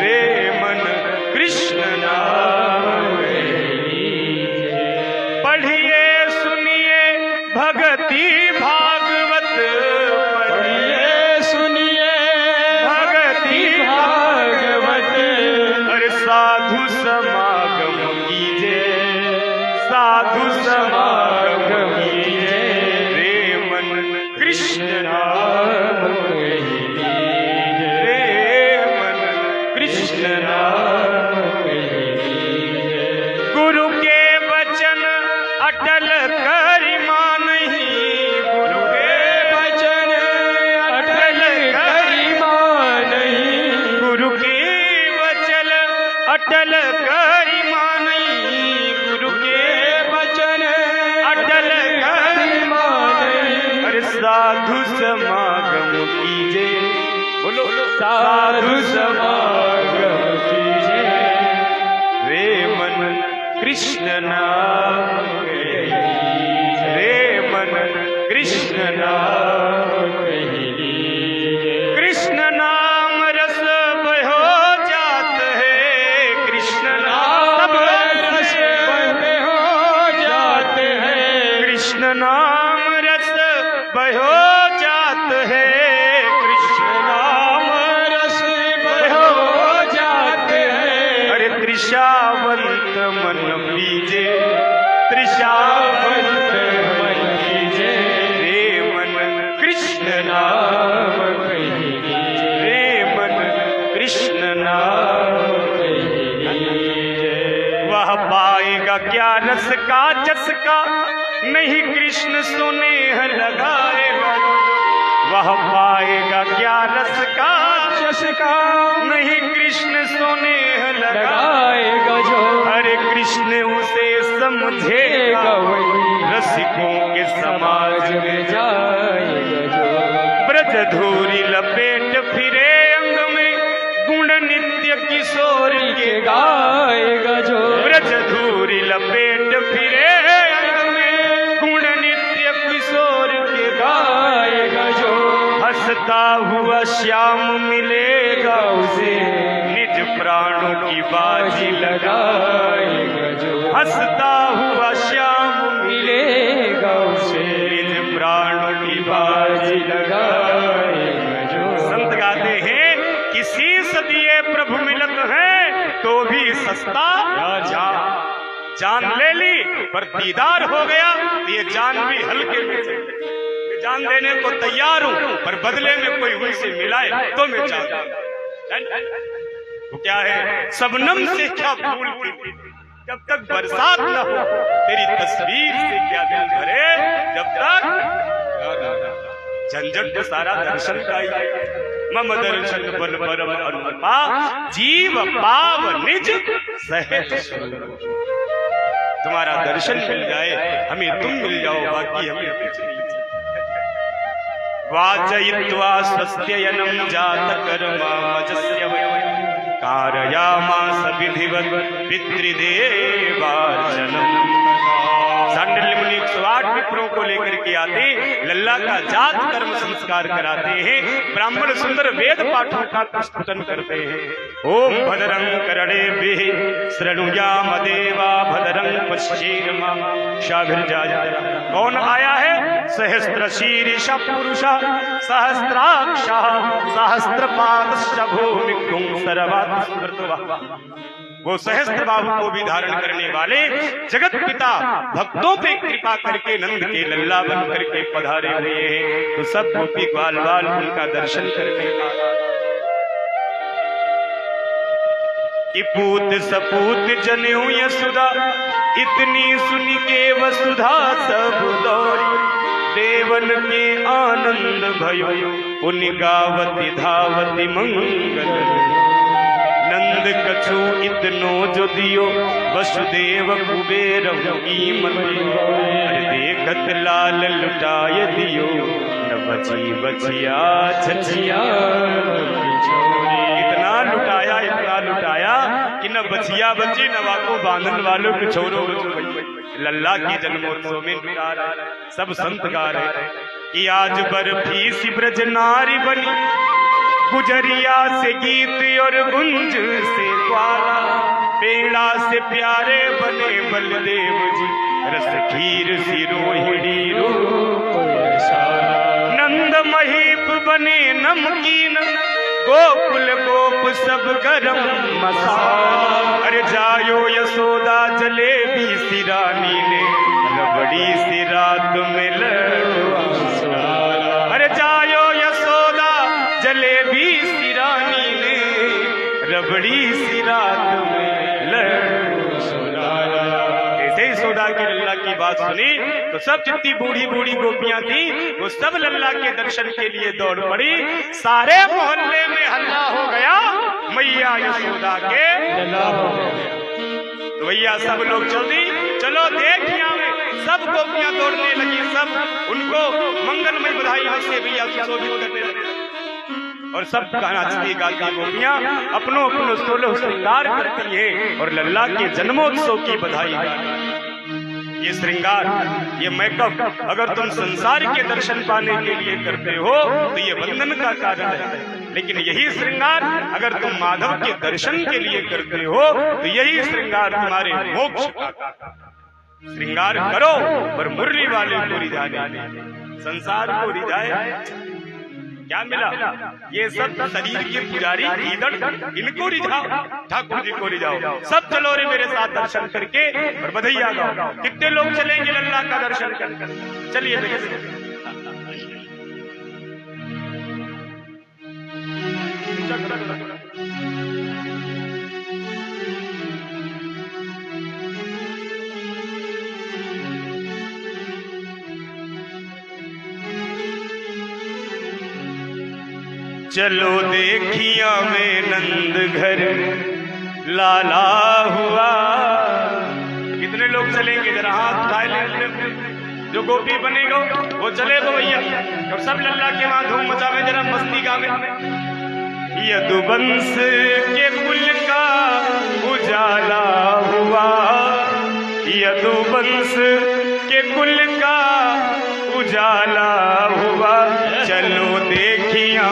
रे मन कृष्ण नाम कह लीजे। पढ़िए सुनिए भगति भागवत, पढ़िए सुनिए भगति भागवत। अरे साधु समागम कीजे, साधु समागम कीजे, रे मन कृष्ण नाम कह लीजे, रे मन कृष्ण नाम कह लीजे। गुरु के वचन अटल करि मानहि, गुरु के वचन अटल करि मानहि, गुरु के वचन अटल करि मानहि, गुरु के वचन अटल करि मानहि। अरे साधु समागम कीजे, बोलो साधु समागम कीजे, रे मन कृष्ण नाम कह लीजे, रे मन कृष्ण नाम कह लीजे। कृष्ण नाम रस बहो जात है, कृष्ण नाम रस बहो जात है, कृष्ण नाम रस बहो जात है, कृष्ण नाम रस बहो जात है। अरे त्रिशावंत मन बीजे, त्रिशावंत मन बीजे, रे मन कृष्ण नाम कह लीजे, रे मन कृष्ण नाम कह लीजे। वह पाएगा क्या रस का चस्का, नहीं कृष्ण सुनेह लगाएगा। वह पाएगा क्या रस का चस्का, नहीं कृष्ण सुनेह लगाएगा जो। हरे कृष्ण उसे समझेगा वही, रसिकों के समाज में जाएगा जो। ब्रज धूरी लपेट फिरे अंग में, गुण नित्य किशोर के गाएगा जो। ब्रज धूरी लपेट फिरे अंग में, गुण नित्य किशोर के गाएगा जो। हंसते हंसता हुआ श्याम मिलेगा उसे, निज प्राणों की बाजी लगाएगा जो, हंसता हुआ श्याम मिलेगा उसे, निज प्राणों की बाजी लगाएगा जो। संत गाते हैं किसी सदिए प्रभु मिलत है तो भी सस्ता जान ले ली, पर दीदार हो गया तो ये जान भी हल्के में चली। मैं जान देने को तैयार हूं, पर बदले में कोई उनसे मिलाए तो मैं चाहता हूं। तो क्या है, शबनम से क्या फूल खिले, जब तक बरसात न हो तेरी तस्वीर से क्या दिल भरे, जब तक झंझट तो सारा दर्शन का ही। मम दर्शन बल परम अनुपा, जीव पाव निज सहज स्वरूप। तुम्हारा दर्शन मिल जाए, हमें तुम मिल जाओ, बाकी हमें कुछ नहीं। वाचयित्वा स्वस्त्ययनं जात कर्मा वचस्य कारयामास विधिवत् पितृदेवार्चनम्। सांडिल्य मुनि 108 विप्रों को लेकर के आते, लल्ला का जात कर्म संस्कार कराते हैं, ब्राह्मण सुंदर वेद पाठों का प्रस्तुतन करते हैं। ओम भद्रं कर्णेभिः शृणुयाम देवा भद्रं पश्येमाक्षभिर्यजत्रा। कौन आया है? सहस्त्र शीर्ष पुरुष सहस्राक्ष सहस्त्रपादश्च भूमिकुं सर्वात् स्मृत्वा। वो सहस्त्र बाहु को भी धारण करने वाले जगत पिता भक्तों पे कृपा करके नंद के लल्ला बन करके पधारे हुए हैं। तो सब गोपी ग्वाल बाल उनका दर्शन करने का। पूत सपूत जनेऊ यशुदा, इतनी सुनी के वसुधा सब दौड़ी। देवन के आनंद भयो, उन गावती धावती मंगल। नंद कछु इतनो जो दियो, वसुदेव कुबेर की मति। देखत लाल लुटाय दियो, न बची बचिया छचिया। इतना लुटाया कि न बचिया बची, न वाको बांधन वालों के छोरो लल्ला की जन्मोत्सव में लुटा रहा। सब संत गा रहे कि आज बर्फी सी ब्रज नारी बनी, गुजरिया से गीत और गुंज से ग्वाला। पेड़ा से प्यारे बने बलदेव जी, रस खीर सी रोहिणी रूप नंद महीप बने नमकीन, गोकुल गोप सब गरम मसाला। अरे जायो यशोदा जलेबी सी रानी ने, रबड़ी सी रात में अरे जायो यशोदा जलेबी सी रानी ने, रबड़ी सी रात में ऐसे ही यशोदा की लल्ला की बात सुनी तो सब जितनी बूढ़ी बूढ़ी गोपियां थी वो सब लल्ला के दर्शन के लिए दौड़ पड़ी। सारे मोहल्ले में हल्ला हो गया, मैया यशोदा के लल्ला हो गया। तो भैया सब लोग जल्दी चलो देखिया में, सब गोपियां दौड़ने लगी, सब उनको मंगलमय बधाइयों से भैया सुशोभित करने लगे। और सब नाचती गाती गोपियां अपनों अपनों सोलह श्रृंगार करती हैं और लल्ला के जन्मोत्सव की बधाई। ये श्रृंगार, ये मेकअप अगर तुम संसार के दर्शन पाने के लिए करते हो तो ये बंधन का कारण है, लेकिन यही श्रृंगार अगर तुम माधव के दर्शन के लिए करते हो तो यही श्रृंगार तुम्हारे मोक्ष का। श्रृंगार करो पर मुरली वाले को रिझाने, संसार को रिझाए क्या मिला? ये सब शरीर के पुजारी ईदड़, इनको रिझाओ, ठाकुर जी को रिझाओ। सब चलो रे मेरे साथ दर्शन करके और बधैया गाओ। कितने लोग चलेंगे लल्ला का दर्शन कर? चलिए देखिए। चलो देखिया में नंद घर लाला हुआ। कितने लोग चलेंगे? जरा हाथ उठाए ले, जो गोपी बनेगा वो चले गो भैया। और सब लल्ला के वहां धूम मचावे, जरा मस्ती गावे। यदुवंश के कुल का उजाला हुआ, यदुवंश के कुल का उजाला हुआ। चलो देखिया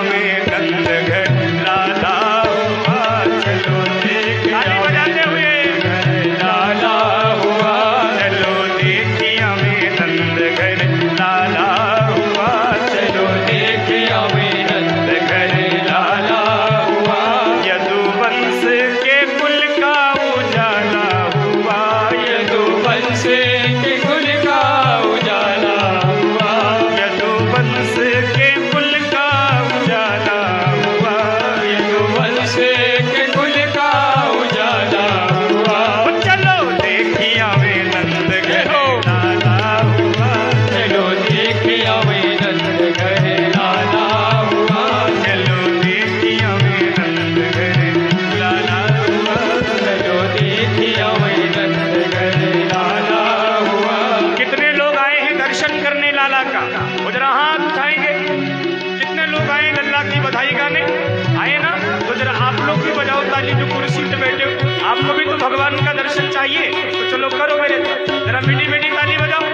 जरा आप लोग भी बजाओ ताली जो कुर्सी पे बैठे हो, आपको भी तो भगवान का दर्शन चाहिए, तो चलो करो मेरे साथ, जरा मीठी मीठी ताली बजाओ।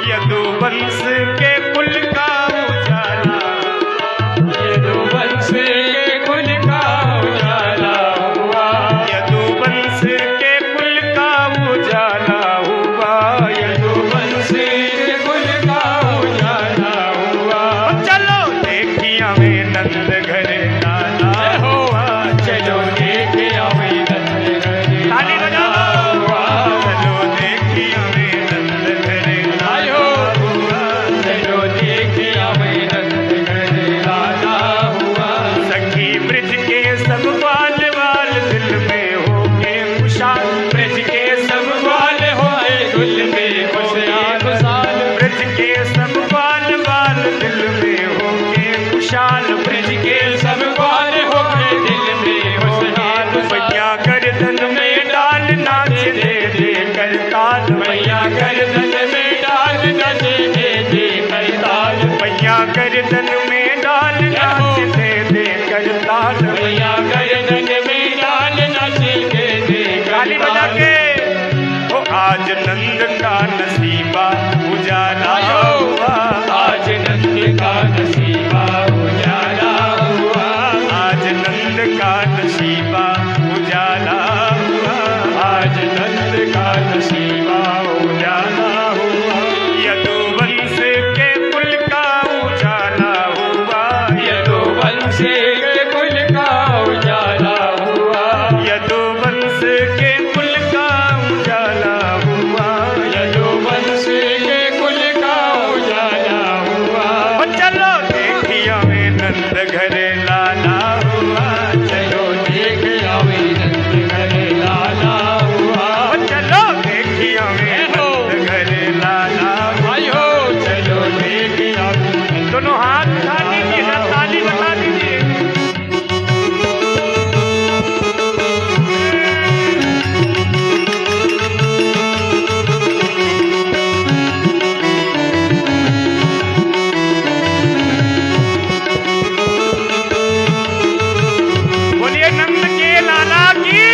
यदुवंश के कुल का उजाला, यदुवंश के कुल का उजाला हुआ, यदुवंश के कुल का उजाला हुआ, यदुवंश के कुल का उजाला हुआ। चलो देखिया में नंद घर लाला हुआ, चलो देखे आवे नंद घर ताली बजाओ। चलो देखिया में नंद घर आयो हुआ, चलो देखे आवे नंद घर लाला हुआ। सखी ब्रज के सब बाल बाल दिल में हो के खुशाल, ब्रज के सब बाल होए दिल में खुशहाल खुशहाल, ब्रज के सब बाल बाल दिल में हो के खुशाल, ब्रज के सब बार होए दिल में खुशहाल मैया गर्दन में डाल नाच दे दे कर ताल, मैया गर्दन में डाल नचे दे दे करताल, मैया गर्दन में डाल नाच दे दे कर ताल, मैया गर्दन में डाल नचे दे दे ताली बजा के ओ आज नंद का नसीबा उजाला हुआ, आज नंद का नसीबा उजाला हुआ, आज नंद का नसीबा उजाला हुआ, आज नंद का नसीबा उजाला हुआ। यदुवंश के कुल का उजाला हुआ, यदुवंश के कुल का उजाला हुआ, यदुवंश के कुल का उजाला हुआ, यदुवंश के कुल का उजाला हुआ। ओ चलो देखिया में नंद घर लाला हुआ, चलो देख आवे नंद घर लाला हुआ, ओ चलो देखिया में नंद घर लाला हुआ। आयो चलो देख आवे दोनों हाथ उठा दीजिए ना, ताली बता दीजिए। बोलिए नंद के लाला की।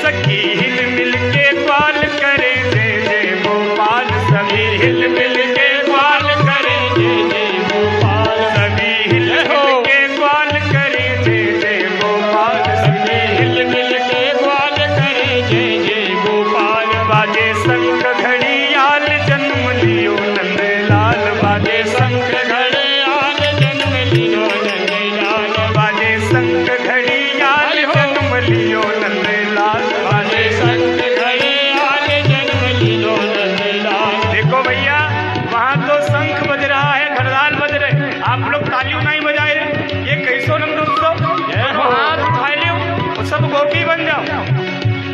सखी हिल मिल के ग्वाल करे जय जय गोपाल, सभी हिल मिल के ग्वाल करे जय जय गोपाल, सभी हिल मिल के ग्वाल करे जय जय गोपाल, सभी हिल मिल के ग्वाल करे जय जय गोपाल, बाजे शंख घड़ियाल जन्म लियो नंद लाल, बाजे शंख घड़ियाल जन्म लियो नंद लाल, बाजे शंख घड़ियाल जन्म लियो नंद लाल, बाजे संत घड़ियाल जन्म लियो नंद लाल। देखो भैया वहाँ तो शंख बज रहा है, घड़ियाल बज रहे, आप लोग तालियों नहीं बजाए, ये कैसो नंदोत्सव, हाथ उठा लो सब गोपी बन जाओ।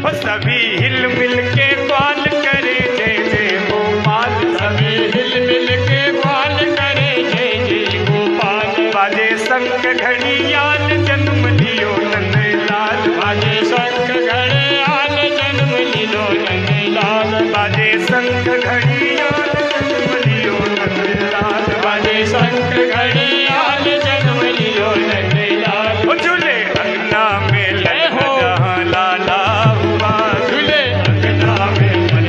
वो सभी हिल मिल के ग्वाल करे जय जय गोपाल, सभी हिल मिल के ग्वाल करे जय जय गोपाल, बाजे शंख घड़ियाल जन्म लियो नंद लाल, बाजे शंख घड़ियाल जन्म लियो नंद लाल, बाजे शंख घड़ियाल जन्म लियो नंद लाल, बाजे शंख घड़ियाल जन्म लियो नंद लाल। वो झूले अंगना में लगा जहाँ लाला हुआ, झूले अंगना में मन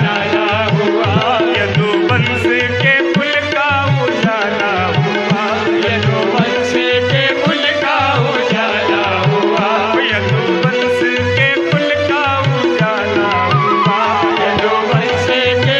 लाला हुआ, यदुवंश के कुल का उजाला हुआ, यदुवंश के कुल का उजाला हुआ, यदुवंश के कुल का उजाला हुआ, यदुवंश के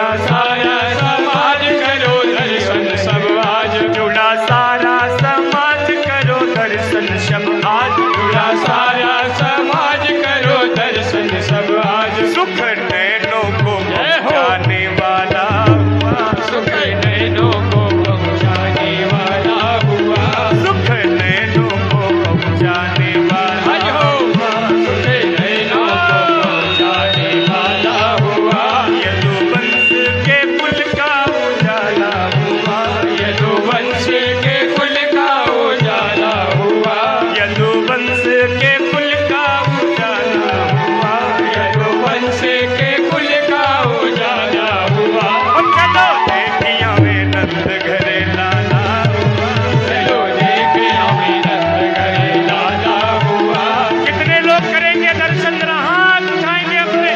जुड़ा सारा समाज करो दर्शन सब आज, जुड़ा सारा समाज करो दर्शन सब आज, जुड़ा सारा समाज करो दर्शन सब आज। सुख नैनों को पहुँचाने वाला हुआ, सुख नैनों को पहुँचाने वाला हुआ, सुख नैनों को पहुँचाने वाला आज हो सुख नैनों को पहुँचाने वाला हुआ। यदुवंश के कुल का उजाला हुआ, यदुवंश के कुल का उजाला हुआ, यदुवंश के कुल का उजाला हुआ, यदुवंश के कुल का उजाला हुआ। और चलो देखिया वे नंद घरे लाला हुआ, चलो देख हमें नंद घरे लाला हुआ। कितने लोग करेंगे दर्शन? हाथ उठाएंगे अपने,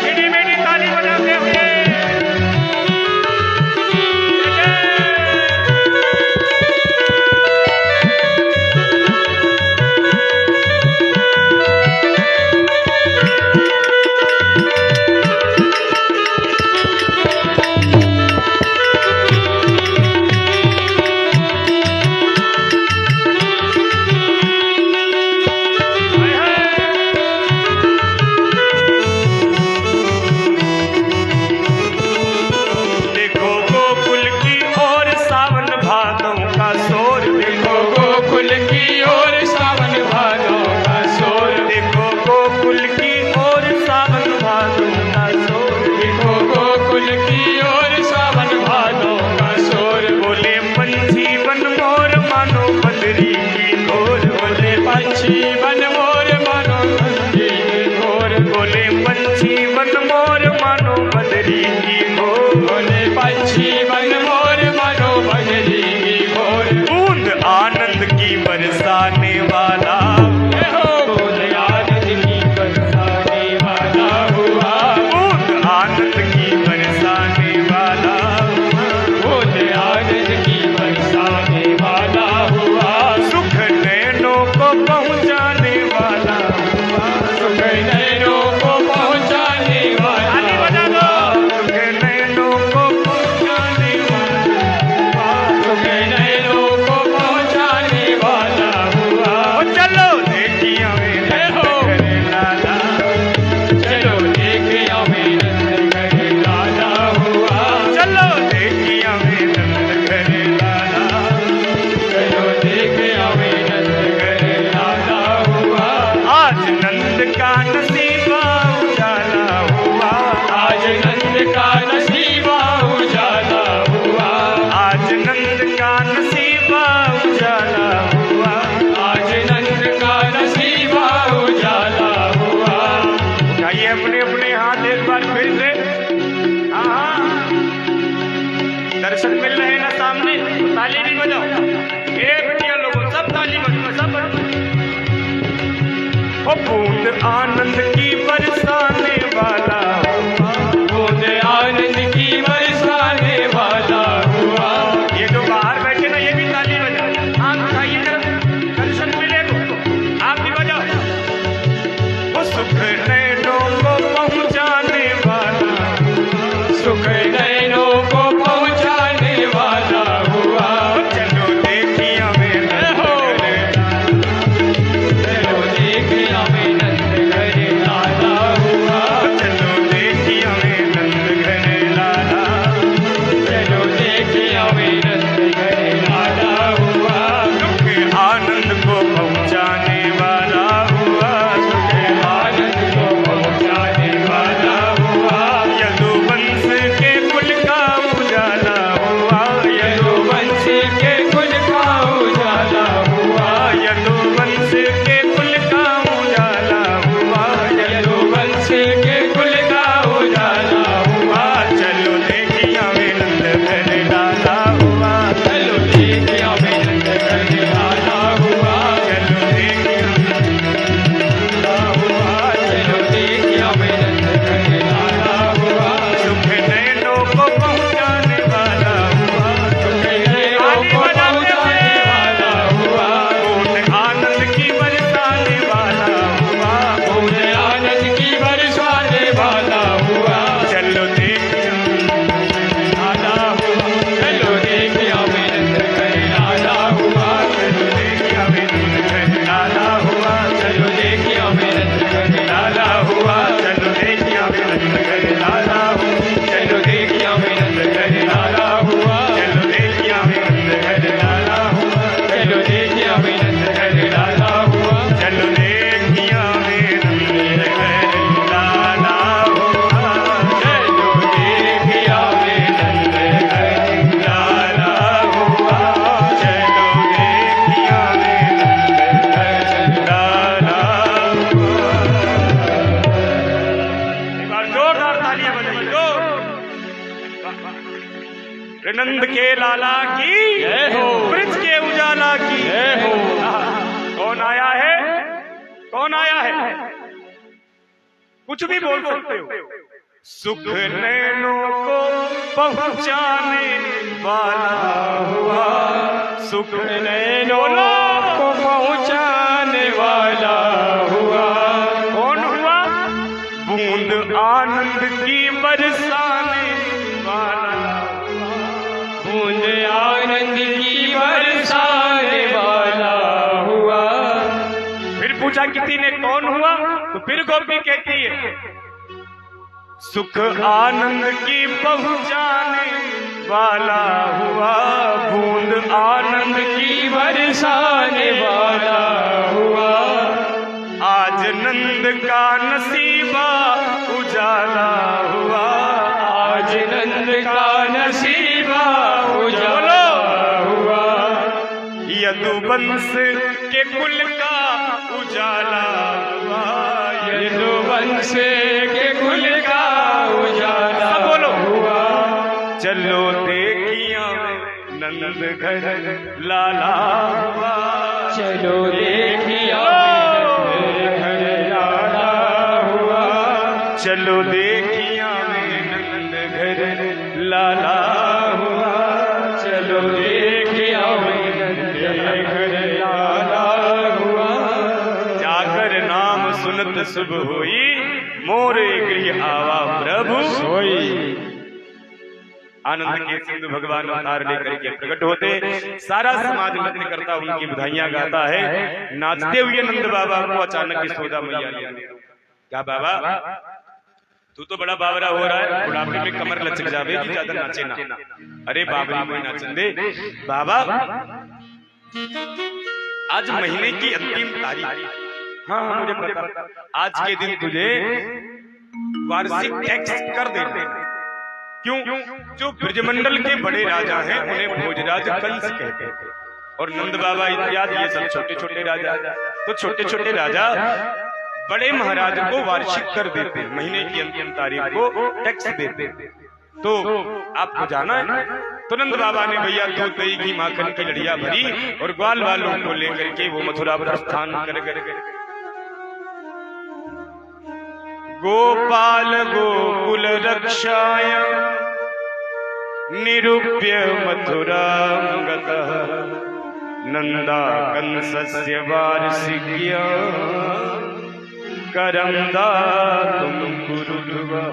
मीठी मीठी ताली बजाते हुए। देखो गोकुल की ओर सावन भादों का शोर, देखो गोकुल की ओर सावन भादों का शोर, देखो गोकुल की ओर सावन भादों का शोर, देखो गोकुल की ओर सावन भादों का शोर। बोले पंछी बन मोर मानो बदरी की घोर, बोले पंछी बन मोर मानो बंदी घोर, बोले पंछी बन मोर मानो बदरी की घोर, बोले पंछी बन मोर मानो बजरी की घोर। बूंद आनंद की बरसाने वाला, बूंद आनंद की बरसाने वाला हुआ, बूंद आनंद की बरसाने वाला, बूंद आनंद की बरसाने वाला हुआ। सुख नैनों को पहुँचाने वाला हुआ, सुख नैनों को पहुँचाने वाला ताली बजा दो। सुख नैनों को पहुँचाने वाला हुआ, सुख नैनों को पहुँचाने वाला हुआ। ओ चलो देखिया वे नंद घरे लाला, चलो देख हमें नंद घरे लाला हुआ, चलो देखिया वे नंद घरे लाला, चलो देख हमें नंद घरे लाला हुआ। आज नंद का नसीबा उजाला हुआ, आज नंद का नसीबा उजाला हुआ, आज नंद का नसीबा उजाला हुआ। आज नंद का नसीबा उजाला हुआ। उठाइए अपने अपने हाथ एक बार फिर से। हाँ, दर्शन मिल रहे हैं ना सामने, ताली भी बजाओ। बेटिया लोगों सब ताली बजाओ, सब बजाओ। ओ बूंद आनंद की बरसाने वाला हुआ, बूंद आनंद की बरसाने वाला हुआ। ये जो बाहर बैठे ना ये भी ताली बजाओ। हाथ उठाइए जरा, दर्शन मिले तो आप भी बजाओ। वो सुख नैनों को पहुँचाने वाला, सुख नैनों को पहुँचाने वाला हुआ। चलो देखिया वे नंद घरे लाला, चलो देख हमें नंद घरे लाला तालियां बजाइए तो नंद के लाला की जय हो, ब्रज के उजाला की जय हो। कौन आया है, कौन आया है? कुछ भी बोल सकते हो। सुख नैनों को पहुंचाने वाला हुआ, सुख नैनों को पहुंचाने वाला हुआ। कौन हुआ? बूंद आनंद की बरसाने वाला, बूंद आनंद की बरसाने वाला हुआ। फिर पूछा किसी ने कौन हुआ, तो फिर गोपी कहती है सुख आनंद की पहुंचाने वाला हुआ, बूंद आनंद की बरसाने वाला हुआ। आज नंद का नसीबा उजाला हुआ, आज नंद का नसीबा उजाला हुआ। यदुवंश के कुल का उजाला हुआ, यदुवंश के कुल का उजाला बोलो हुआ। चलो देखिया नंद घर लाला हुआ, चलो देखिया घर लाला हुआ। चलो देखिया नंद घर लाला हुआ, चलो देखिया नंद घर लाला हुआ। जाकर नाम सुनत शुभ हुई, मोरे गृह आवा प्रभु सोई। आनंद के सिंधु भगवान अवतार लेकर के प्रकट होते, सारा समाज नृत्य करता, उनकी बधाइयां गाता है। नाचते हुए नंद बाबा को अचानक यशोदा मैया ले आती। क्या बाबा तू तो बड़ा बावरा हो रहा है, बुढ़ापे में कमर लचक जावेगी, ज्यादा नाचे ना। अरे बाबरी कोई नाचन दे बाबा, आज महीने की अंतिम तारीख, हाँ मुझे पता, आज के दिन तुझे वार्षिक टैक्स कर देना। क्यों? जो ब्रजमंडल के बड़े राजा हैं उन्हें भोजराज कंस कहते हैं, और नंद बाबा इत्यादि ये सब छोटे छोटे राजा। तो छोटे छोटे राजा बड़े महाराज को वार्षिक कर देते हैं, महीने की अंतिम तारीख को टैक्स देते। तो आपको जाना है, तो नंद बाबा ने भैया दूध दही घी माखन की लड़िया भरी और ग्वाल वालों को लेकर के वो मथुरा प्रस्थान कर गए। गोपाल गोकुल रक्षाय निरूप्य मथुरां गतः, नंदा कंसस्य वार्षिक्या करं दातुं कुरुद्वः।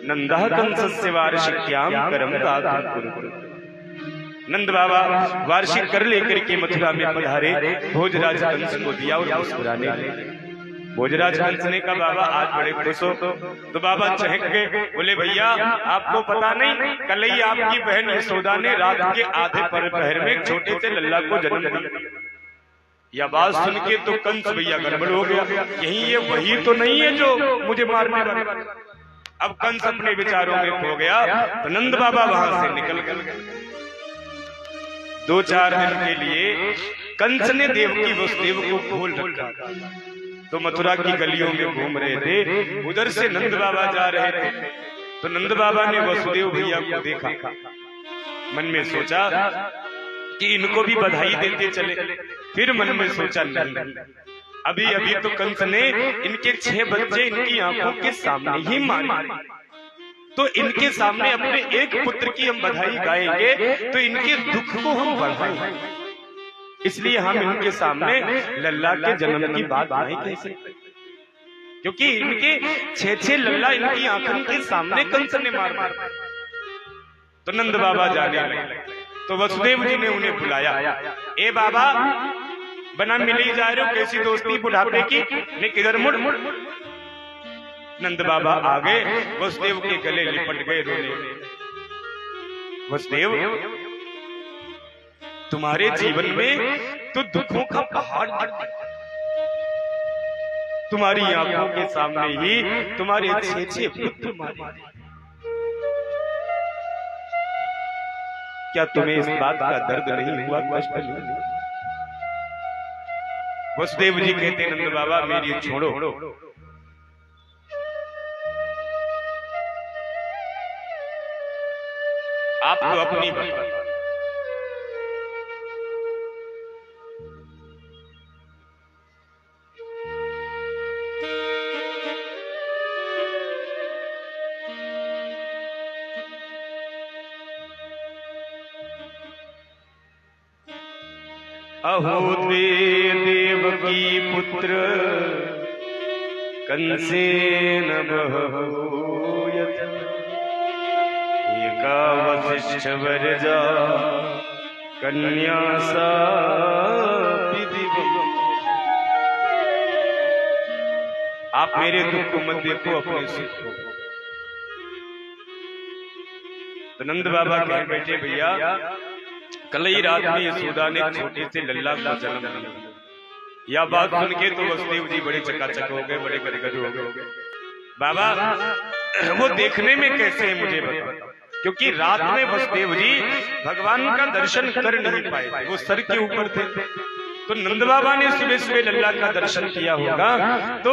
नंदा कंसस्य वार्षिक्यां करं दातुं कुरुद्वः। नंद बाबा वार्षिक कर लेकर के मथुरा में पधारे, भोजराज कंस को दिया और मुस्कुराने लगे। भोजराज कंस ने कहा बाबा आज बड़े खुश हो, तो बाबा चहक गए, बोले भैया आपको पता नहीं, कल ही आपकी बहन यशोदा ने रात के आधे पहर में एक छोटे से लल्ला को जन्म दिया। यह बात सुन के तो कंस भैया गड़बड़ हो गया, यही ये वही तो नहीं है जो मुझे मारने वाला। अब कंस अपने विचारों में खो गया, तो नंद बाबा वहां से निकल गए। 2-4 दिन के लिए कंस ने देवकी वसुदेव को भूल रखा, तो मथुरा की गलियों में घूम रहे थे। उधर से नंद बाबा जा रहे थे, तो नंद बाबा ने वसुदेव भैया को देखा, मन में सोचा कि इनको भी बधाई देते चले। फिर मन में सोचा नहीं, अभी अभी तो कंस ने इनके 6 बच्चे इनकी आंखों के सामने ही मारे, तो इनके सामने अपने एक पुत्र की हम बधाई गाएंगे तो इनके दुख को हम बढ़ाएंगे, इसलिए हम इनके सामने लल्ला के जन्म की बात नहीं कह सकते, क्योंकि इनके 6 लल्ला इनकी आंखों के सामने कंस ने मार मारा। तो नंद बाबा जाने लगे, तो वसुदेव जी ने उन्हें बुलाया, ए बाबा बना मिली जा रहे हो, कैसी दोस्ती बुढ़ापे की, ने किधर मुड़। नंद बाबा आ गए, वसुदेव के गले लिपट गए रोने। वसुदेव तुम्हारे जीवन में तो दुखों का पहाड़, तुम्हारी आंखों के सामने ही तुम्हारे 6 पुत्र मारे। क्या तुम्हें इस बात का दर्द नहीं हुआ, कष्ट नहीं? वसुदेव जी कहते नंद बाबा मेरी छोड़ो, आप तो अपनी बात। अहो देवकी पुत्र कंसेन बहूयत एका वसिष्ठ वरजा कन्या सा विधिवत। आप मेरे दुख को मत देखो, अपने सुख को। तो नंद बाबा कह बैठे, भैया कल ही रात में यशोदा ने छोटे से लल्ला को जन्म दिया। यह बात सुन के तो वसुदेव जी बड़े चकाचक हो गए, बड़े गदगद हो गए। बाबा वो देखने में कैसे है मुझे बताओ, क्योंकि रात में वसुदेव जी भगवान का दर्शन कर नहीं पाए, वो सर के ऊपर थे। तो नंद बाबा ने सुबह सुबह लल्ला का दर्शन किया होगा, तो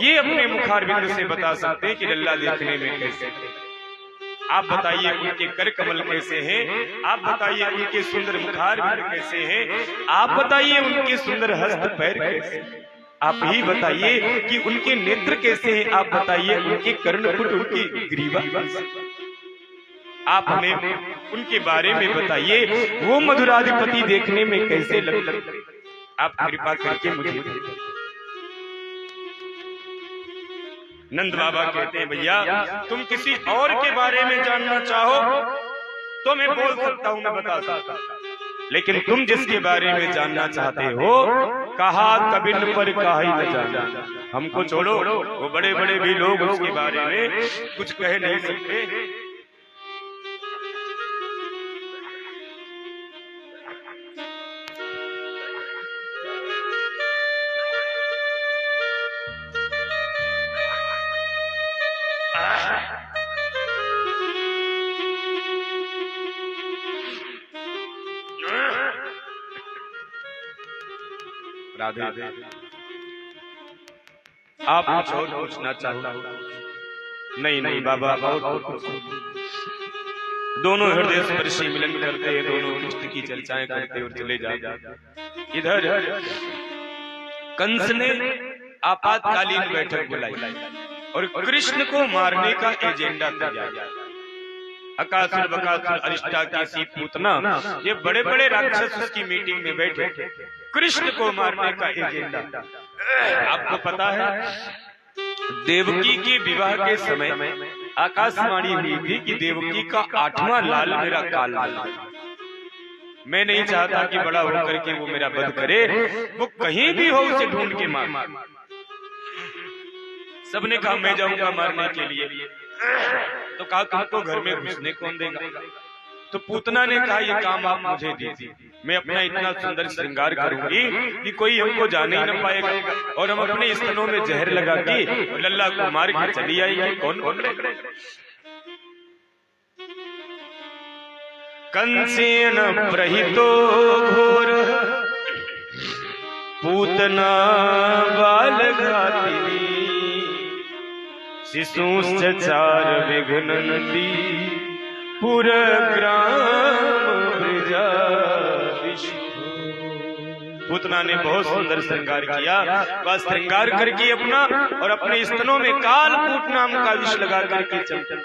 ये अपने मुखारविंद से बता सकते हैं कि लल्ला देखने में कैसे। आप बताइए उनके कर कमल कैसे हैं, आप बताइए उनके सुंदर मुखारविंद कैसे हैं, आप बताइए उनके सुंदर हस्त पैर कैसे, आप ही बताइए कि उनके नेत्र कैसे हैं, आप बताइए उनके कर्णपुट, उनकी ग्रीवा कैसे। आप हमें उनके बारे में बताइए, वो मधुराधिपति देखने में कैसे लगते। आप कृपा करके मुझे। नंद बाबा कहते हैं, भैया तुम किसी और के बारे में जानना चाहो तो मैं बोल सकता हूं, मैं बता सकता हूं, लेकिन तुम जिसके बारे में जानना चाहते हो, कहा कबिन पर काहे न जाना। हमको छोड़ो, वो बड़े बड़े भी लोग उसके बारे में कुछ कह नहीं सकते। राधे आप कुछ और पूछना चाहता हूं? नहीं नहीं बाबा, बहुत दोनों हृदय स्पर्शी मिलन करते हैं, दोनों कृष्ण की चर्चाएं करते और चले जाते। इधर कंस ने आपातकालीन बैठक बुलाई और कृष्ण को मारने का एजेंडा तैयार। अकासुर बकासुर अरिष्टाकेशी पूतना, ये बड़े बड़े राक्षस उसकी मीटिंग में बैठे, कृष्ण को मारने का एजेंडा। आपको पता है देवकी के विवाह के समय आकाशवाणी हुई थी कि देवकी का 8वां लाल मेरा काल। मैं नहीं चाहता कि बड़ा होकर के वो मेरा वध करे, वो कहीं भी हो उसे ढूंढ के मार। सबने कहा मैं जाऊंगा मारने के लिए, तो कहा तुमको घर में घुसने कौन देगा। तो पूतना ने कहा ये काम आप मुझे दीजिए, मैं अपना इतना सुंदर श्रृंगार करूंगी कि कोई हमको जाने ही न पाएगा, और हम अपने स्तनों में जहर लगा के लल्ला को मार के चली आएगी, कौन पकड़ेगा। कंसेन प्रहितो घोर पूतना बालघातिनी शिशुश्च चार विघ्नन्ति पूतना ने बहुत सुंदर श्रृंगार किया, वह श्रृंगार करके अपना और अपने स्तनों में कालकूट नाम का विष लगा करके चलते।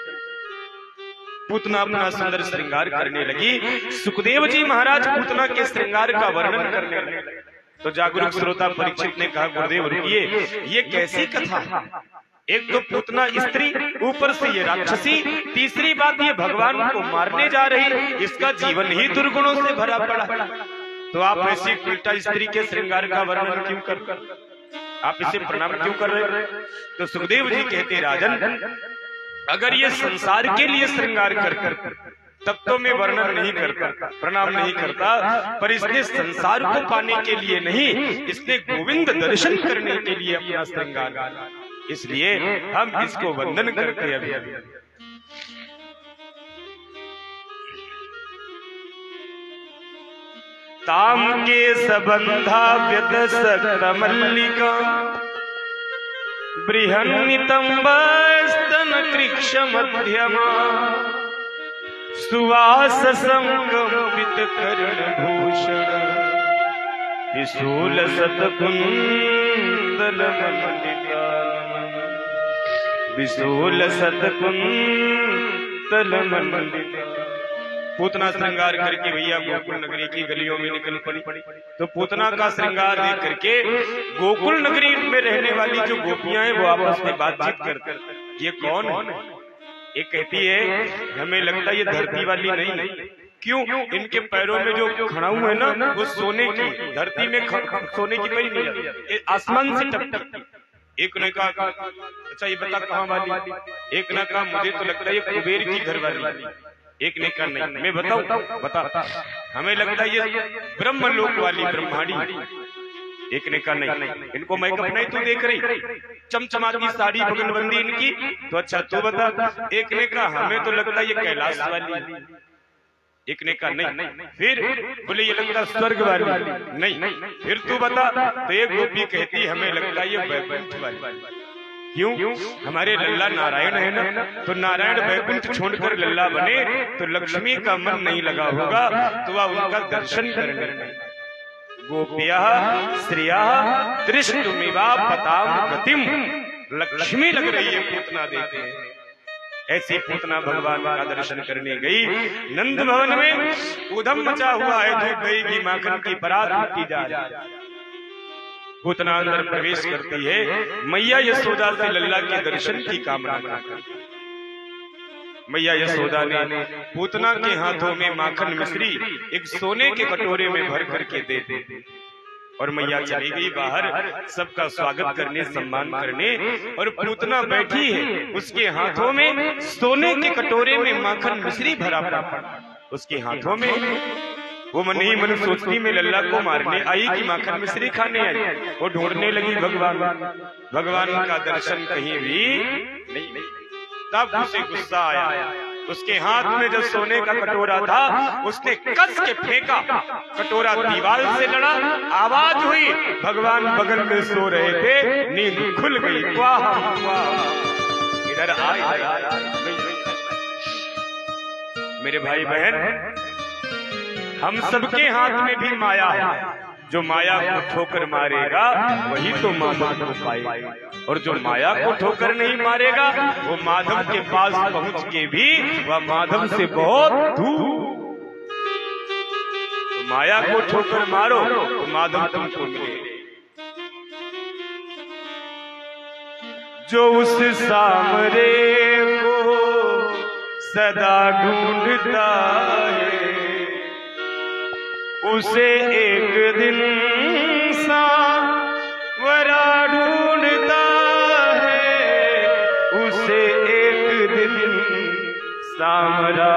पूतना अपना सुंदर श्रृंगार करने लगी। सुखदेव जी महाराज पूतना के श्रृंगार का वर्णन करने लगे। तो जागरूक श्रोता परीक्षित ने कहा, गुरुदेव रुकिए, ये कैसी कथा। एक तो पूतना स्त्री, ऊपर से ये राक्षसी, तीसरी बात ये भगवान को मारने जा रही, इसका जीवन ही दुर्गुणों से भरा पड़ा। तो आप ऐसी उल्टा स्त्री के श्रृंगार का वर्णन क्यों कर, आप इसे प्रणाम क्यों कर रहे। तो सुखदेव जी कहते, राजन अगर ये संसार के लिए श्रृंगार कर तब तो मैं वर्णन नहीं करता, प्रणाम नहीं करता, पर इसने संसार को पाने के लिए नहीं, इसने गोविंद दर्शन करने के लिए अपना श्रृंगार, इसलिए हम इसको वंदन करते हैं। अभी ताम के सबंधा व्यदसक्त मल्लिका बृहन्नितंब स्तन कृक्ष मध्यमा सुवास संकंपित कर्ण भूषण विशूल सतकुंतल मंडिता विशूल सतकुंतल मंडिता। पूतना श्रृंगार करके भैया गोकुल नगरी की गलियों में निकल पड़ी। तो पूतना का श्रृंगार देख करके गोकुल नगरी में रहने वाली जो गोपियां हैं वो आपस में बातचीत करते, ये कौन है? एक कहती है हमें लगता है ये धरती वाली नहीं। क्यों? इनके पैरों में जो खड़ाऊ है ना वो सोने की, धरती में सोने की पई नहीं है, आसमान से टपटपती। एक ने कहा अच्छा ये बता कहाँ वाली? एक ने कहा मुझे तो लगता है ये कुबेर की घर वाली। एक ने कहा नहीं, मैं बताऊं? बता। हमें लगता है ये ब्रह्मलोक वाली ब्रह्माणी। एक ने कहा नहीं, इनको मेकअप नहीं तू देख रही, चमचमाती साड़ी बगलबंदी इनकी, तो अच्छा तू बता। एक ने कहा हमें तो लगता है ये कैलाश वाली। एक ने कहा नहीं, फिर बोले ये लगता स्वर्ग वाली। नहीं, फिर तू बता। तो एक गोपी कहती हमें लगता है ये वैकुंठ वाली। क्यों? हमारे लल्ला नारायण है ना, तो नारायण वैकुंठ छोड़कर लल्ला बने तो लक्ष्मी का मन नहीं लगा होगा, तो वह उनका दर्शन करने। गोपिया श्रिया दृष्टुमिवा पताम गतिम, लक्ष्मी लग रही है पूतना देखे। ऐसी पूतना भगवान का दर्शन करने गई। नंद भवन में उधम मचा हुआ है, दूध दही की माखन की परात की जा रही है। पूतना अंदर प्रवेश करती है, मैया यशोदा से लल्ला के दर्शन की कामना करती। मैया यशोदा ने पूतना के हाथों में माखन मिश्री एक सोने के कटोरे में भर करके दे दी और मैया चली गई बाहर सबका स्वागत करने, सम्मान करने। और पूतना बैठी है, उसके हाथों में सोने के कटोरे में माखन मिश्री भरा पड़ा, उसके हाथों में। वो मन ही मन सोचती में लल्ला को मारने आई कि माखन मिश्री खाने आई। वो ढूंढने लगी भगवान का दर्शन कहीं भी नहीं। तब उसे गुस्सा आया, उसके हाथ में जो सोने का कटोरा था उसने कस के फेंका, कटोरा दीवार से लड़ा, आवाज हुई, भगवान बगल में सो रहे थे, नींद खुल गई। वाह इधर आए मेरे भाई बहन, हम सबके हाथ में भी माया है। जो माया को ठोकर मारेगा वही तो माधव को पाएगा, और जो माया को ठोकर नहीं मारेगा वो माधव के पास पहुंच के भी वह माधव से बहुत दूर। तो माया को ठोकर मारो तो माधव तुमको मिले। जो उस सामरे को सदा ढूंढता है उसे एक दिन सांवरा ढूंढता है, उसे एक दिन सांवरा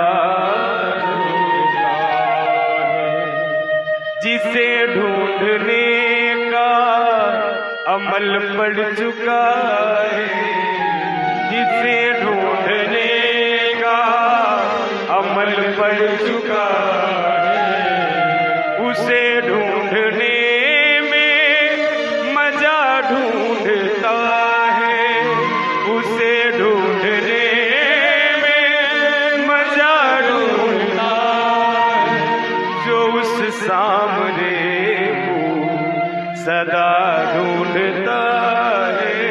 ढूंढता है। जिसे ढूंढने का अमल पड़ चुका है, जिसे ढूंढने का अमल पड़ चुका है, उसे ढूंढने में मजा ढूंढता है, उसे ढूंढने में मजा ढूंढता है। जो उस सामने को सदा ढूंढता है,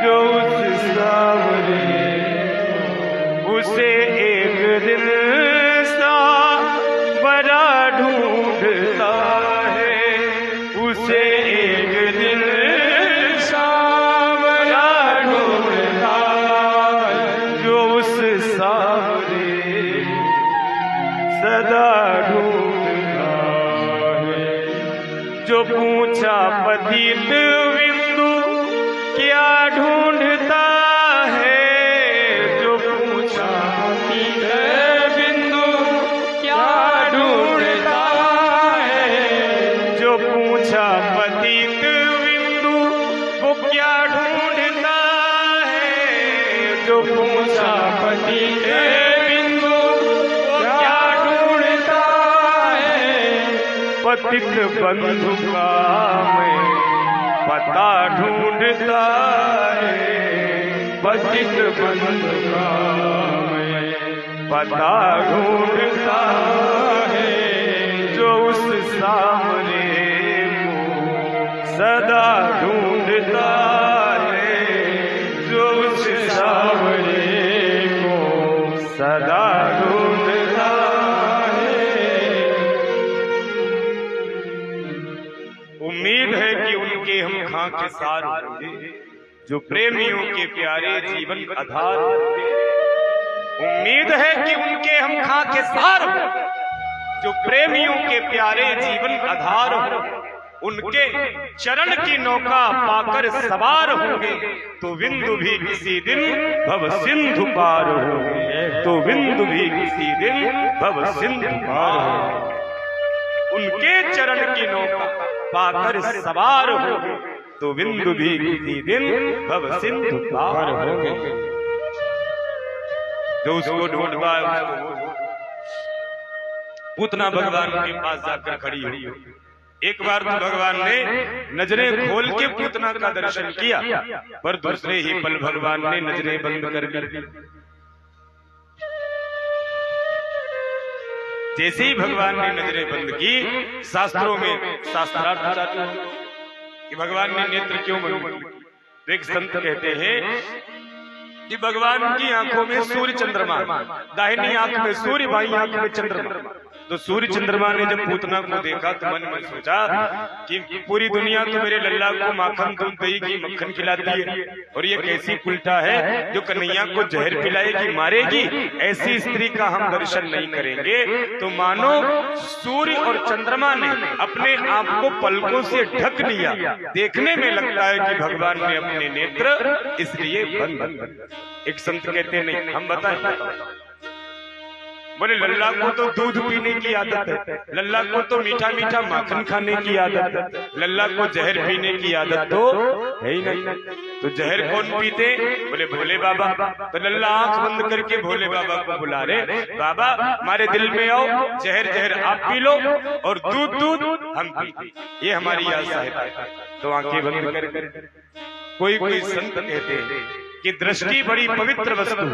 जो उस सामने उसे एक दिन सांवरा ढूंढता है, उसे एक दिन सांवरा ढूंढता है। जो उस सांवरे सदा ढूंढता है। जो पूछा पतित बिंदु क्या ढूंढता है, जो पूछा पतित बिंदु क्या ढूंढता है, जो पूछा पतित बिंदु वो क्या ढूंढता है, जो पूछा पतित बिंदु वो क्या ढूंढता है। पतित बंधु का मैं पता ढूंढता है, पतित बंधु का मैं पता ढूंढता है जो उस सामने को सदा ढूंढता है जो उस सामने को सदा ढूंढता है। उम्मीद है कि उनके हम खांकेसार होंगे जो प्रेमियों के प्यारे जीवन आधार होंगे। उम्मीद है कि उनके हम खांकेसार होंगे जो प्रेमियों के प्यारे जीवन आधार होंगे। उनके चरण की नौका पाकर सवार होंगे तो बिंदु भी किसी दिन भव सिंधु पार होंगे, तो बिंदु भी किसी दिन भव सिंधु पार होंगे। उनके चरण की नौका पाकर सवार होंगे तो बिंदु भी किसी दिन भव सिंधु पार होंगे। जो उसको ढूंढ पाए पूतना भगवान के पास जाकर खड़ी हुई। एक बार तो भगवान ने नजरें खोल के पूतना का दर्शन किया, पर दूसरे ही पल भगवान ने नजरें बंद कर दी। जैसे ही भगवान ने नजरें बंद की, शास्त्रों में शास्त्रार्थ आते हैं कि भगवान ने नेत्र क्यों बंद किए। तो एक संत कहते हैं कि भगवान की आंखों में सूर्य चंद्रमा, दाहिनी आंख में सूर्य, बाईं आंख में चंद्रमा। तो सूर्य चंद्रमा ने जब पूतना को देखा तो मन में सोचा कि पूरी दुनिया तो मेरे लल्ला को माखन दूध दही की मक्खन खिलाती है, और ये कैसी उल्टा है जो कन्हैया को जहर पिलाएगी मारेगी। ऐसी स्त्री का हम दर्शन नहीं करेंगे। तो मानो सूर्य और चंद्रमा ने अपने आप को पलकों से ढक लिया। देखने में लगता है कि भगवान ने अपने नेत्र इसलिए बंद। एक संत कहते नहीं, हम बताएं। बोले लल्ला को तो दूध पीने की आदत है, लल्ला को तो मीठा मीठा माखन खाने की आदत है, लल्ला को जहर पीने की आदत तो है ही नहीं। तो जहर कौन पीते? बोले भोले बाबा। तो लल्ला आंख बंद करके भोले बाबा को बुला रहे, बाबा हमारे दिल में आओ, जहर जहर आप पी लो और दूध दूध हम पी, ये हमारी आशा है। तो आंखें बंद कर कोई संत कहते हैं कि दृष्टि बड़ी पवित्र वस्तु,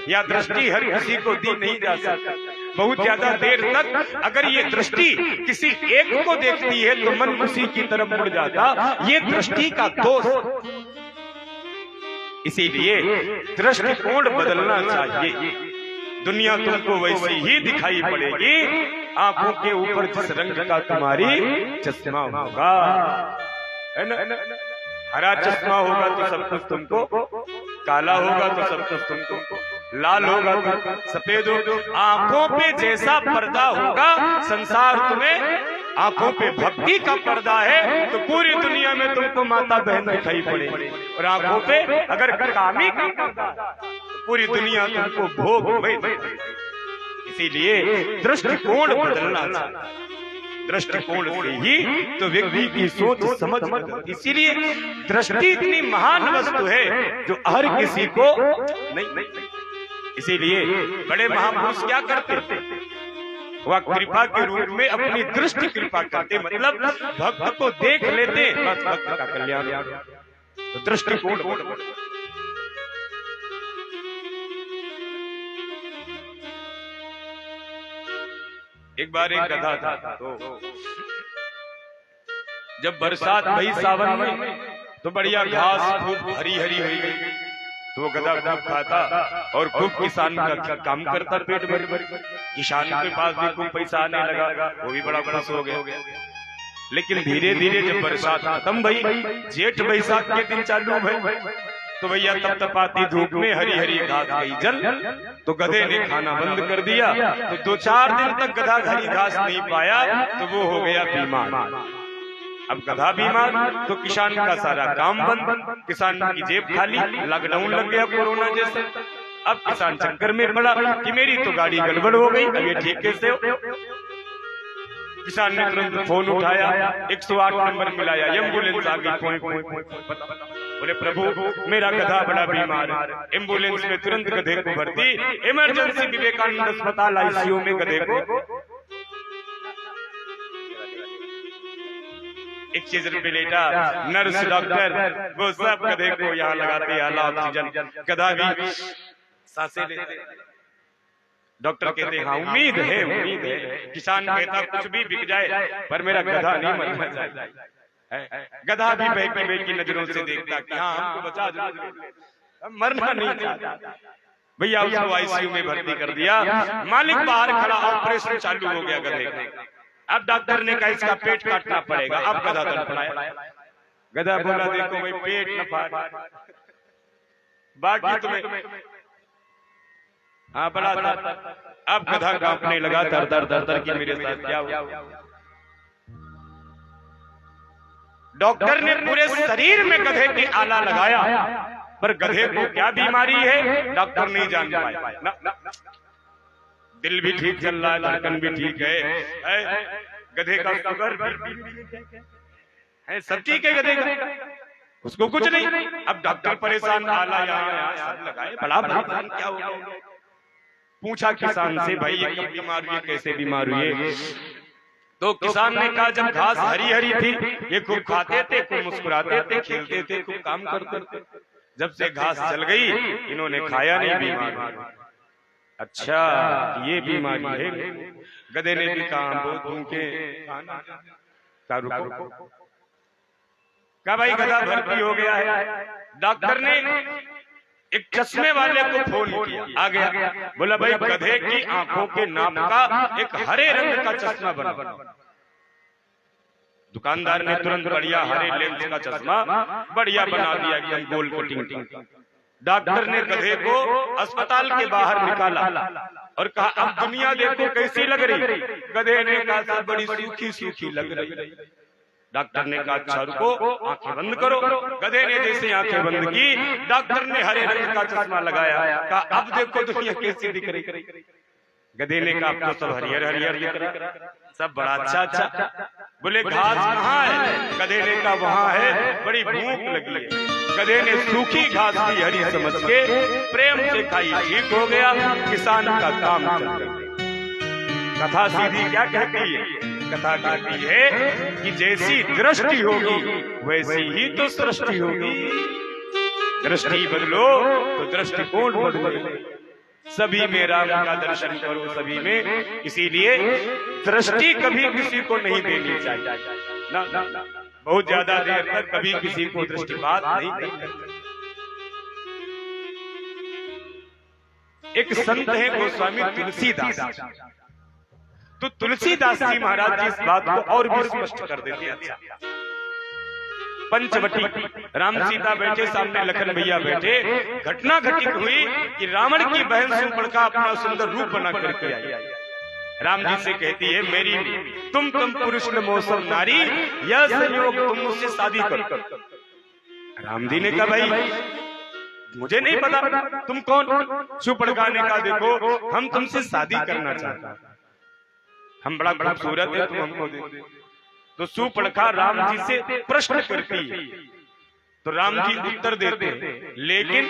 या दृष्टि हर किसी को दी नहीं जा सकती। बहुत ज्यादा देर तक अगर ये दृष्टि किसी एक को देखती है तो मन उसी की तरफ मुड़ जाता। ये दृष्टि का दोष, इसीलिए दृष्टिकोण बदलना चाहिए। दुनिया तुमको वैसी ही दिखाई पड़ेगी आंखों के ऊपर जिस रंग का तुम्हारी चश्मा होगा, है ना। हरा चश्मा होगा तो सब कुछ तुमको, काला होगा तो सब कुछ तुमको, लाल होगा तो सफेद होगा। आंखों पे जैसा पर्दा होगा संसार तुम्हें आंखों पे भक्ति का पर्दा है तो पूरी दुनिया में तुमको माता बहन दिखाई पड़ेगी। और आंखों पे अगर कामी का पर्दा तो पूरी दुनिया तुमको भोग में। इसीलिए दृष्टिकोण बदलना चाहिए। दृष्टिकोण से ही तो व्यक्ति की सोच समझ। इसीलिए दृष्टि इतनी महान वस्तु है जो हर किसी को नहीं। इसीलिए बड़े महापुरुष क्या करते थे? वह कृपा के रूप में अपनी दृष्टि कृपा करते, मतलब भक्त को देख लेते बस भक्त का कल्याण। तो दृष्टिकोण। एक बार एक गधा था, तो जब बरसात भई सावन में तो बढ़िया घास खूब हरी हरी हुई गई। तो वो गधा खूब खाता और खूब किसान का काम करता पेट भर। किसान के पास भी खूब पैसा आने लगा, वो भी बड़ा खुश हो गया। लेकिन धीरे धीरे जब बरसात खत्म भई, जेठ बैसाख के दिन चालू भई, तो भैया तब तपाती धूप में हरी हरी घास गई जल। तो गधे ने खाना बंद कर दिया। तो 2-4 दिन तक गधा हरी घास नहीं पाया तो वो हो गया बीमार। अब गधा बीमार तो किसान का सारा काम बंद, किसान की जेब खाली, लॉकडाउन लग गया कोरोना जैसे। अब किसान चक्कर में पड़ा कि मेरी तो गाड़ी गड़बड़ हो गई, अब ये ठीक कैसे हो। किसान ने तुरंत फोन उठाया, 108 नंबर मिलाया, एम्बुलेंस आ गई। बोले प्रभु मेरा गधा बड़ा बीमार है। एम्बुलेंस में तुरंत गधे को भर्ती, इमरजेंसी विवेकानंद अस्पताल आईसीयू में गधे को 21 रुपए लेटा, नर्स डॉक्टर वो सब गधे को यहाँ लगाते आला ऑक्सीजन। गधा भी सांसें लेते। डॉक्टर कहते हैं हाँ उम्मीद है, उम्मीद है। किसान कहता कुछ भी बिक जाए पर मेरा गधा नहीं मरना चाहिए। गधा भी बहकी बहकी नजरों से देखता कि हाँ हमको बचा दो, मरना नहीं चाहता। भैया उसको आईसीयू में भर्ती कर दिया। मालिक बाहर खड़ा, ऑपरेशन चालू हो गया गधे का। अब डॉक्टर ने कहा इसका पेट काटना पड़ेगा। अब गधा तड़पड़ाया। गधा बोला देखो भाई पेट न फाड़, बाकी तुम्हें हाँ बड़ा था। अब गधा कांपने लगा, दर दर दर दर की मेरे साथ क्या हुआ। डॉक्टर ने पूरे शरीर में गधे की आला लगाया पर गधे को क्या बीमारी है डॉक्टर नहीं जान पाया। दिल भी ठीक चल रहा है, धड़कन भी ठीक है, गधे का शुगर है, सब ठीक है गधे का, उसको कुछ नहीं। अब डॉक्टर परेशान, आला यहाँ सब लगाए, बड़ा परेशान क्या हो गया। पूछा किसान से भाई ये कब बीमार हुई, कैसे बीमार हुए। तो किसान ने कहा जब घास हरी हरी थी ये खूब खाते थे, खूब मुस्कुराते थे, खेलते थे, खूब काम करते थे। जब से घास जल गई इन्होंने खाया नहीं, बीमार। अच्छा ये बीमारी है। गधे ने भी कहा बहुत कहा भाई गधा भर्ती हो गया है। डॉक्टर ने एक चश्मे वाले को फोन किया, आ गया। बोला भाई गधे की आंखों के नाप का एक हरे रंग का चश्मा बना। दुकानदार ने तुरंत बढ़िया हरे लेंस का चश्मा बढ़िया बना दिया, एकदम गोल कटिंग। डॉक्टर ने गधे को अस्पताल के बाहर निकाला और कहा अब दुनिया देखो कैसी लग रही। गधे ने कहा सब बड़ी सूखी सूखी लग रही। डॉक्टर ने कहा अच्छा रुको, आंखें बंद करो। गधे ने जैसे आंखें बंद की डॉक्टर ने हरे रंग का चश्मा लगाया, कहा अब देखो दुनिया कैसी दिख रही। गधे ने कहा अब तो सब हरियर हरियर दिख रहा, सब बड़ा अच्छा अच्छा। बोले घास कहाँ है? गधे ने कहा वहां है, बड़ी भूख लगी है। गधे ने सूखी घास की हरी समझ के प्रेम से खाई, ठीक हो गया। किसान का काम चल गया। कथा सीधी क्या कहती है? कथा कहती है कि जैसी दृष्टि होगी वैसी ही तो सृष्टि होगी। दृष्टि बदलो तो दृष्टिकोण बदले। सभी में राम का दर्शन करो, सभी में। इसीलिए दृष्टि कभी किसी को नहीं देनी चाहिए ना, बहुत ज्यादा देर तक कभी किसी को दृष्टिपात नहीं करना। एक संत है गोस्वामी तुलसीदास। तो तुलसीदास जी महाराज जी इस बात को और भी स्पष्ट कर देते हैं। पंचवटी राम सीता बैठे, सामने लखन भैया बैठे। घटना घटित हुई कि रावण की बहन सुपर्णखा अपना सुंदर रूप बना करके आई। राम जी से कहती है मेरी तुम पुरुष न मौसम नारी, यह संयोग तुम मुझसे शादी करो। राम जी ने कहा भाई मुझे नहीं पता तुम कौन। सुपर्णखा ने कहा देखो हम तुमसे शादी करना चाहते हैं, हम बड़ा खूबसूरत है, तुम हमको दे। तो सुपर्णखा राम जी से प्रश्न करती है, तो राम जी उत्तर देते हैं, लेकिन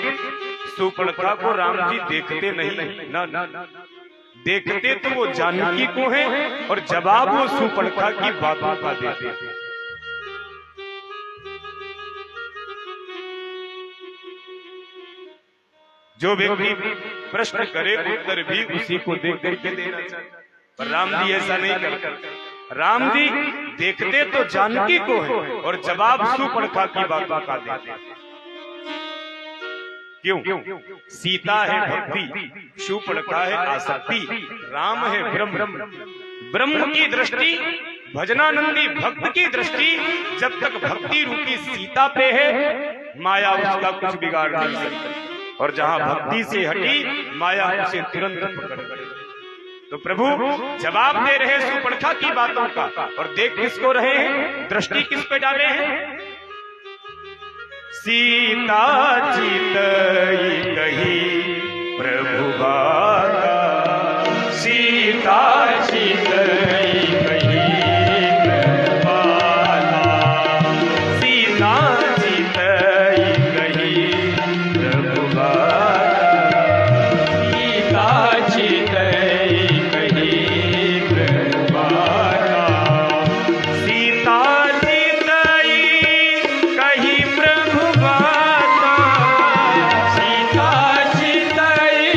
सुपर्णखा को राम जी देखते नहीं ना, देखते तो वो जानकी को है और जवाब वो सुपर्णखा की बातों का देते हैं। जो व्यक्ति प्रश्न करे उत्तर भी उसी को देख करके देना चाहिए, पर राम जी ऐसा नहीं करते। राम जी देखते तो जानकी को है और जवाब सुपर्णखा की बातों का देते हैं। क्यों? सीता है भक्ति, सुपर्णखा है आसक्ति, राम है ब्रह्म। ब्रह्म की दृष्टि, भजनानंदी भक्त की दृष्टि जब तक भक्ति रूपी सीता पे है माया उसका कुछ बिगाड़ नहीं सकती, और जहां भक्ति से हटी माया उसे तुरंत पकड़ ले। तो प्रभु जवाब दे रहे सुपर्णखा की बातों का, और देख किसको रहे हैं, दृष्टि किस पे डाले हैं। सीता चितई कही प्रभु भागा, सीता चितई कही प्रभु भागा, सीता चितई कही प्रभु भागा, सीता चितई कही प्रभु भागा, सीता चितई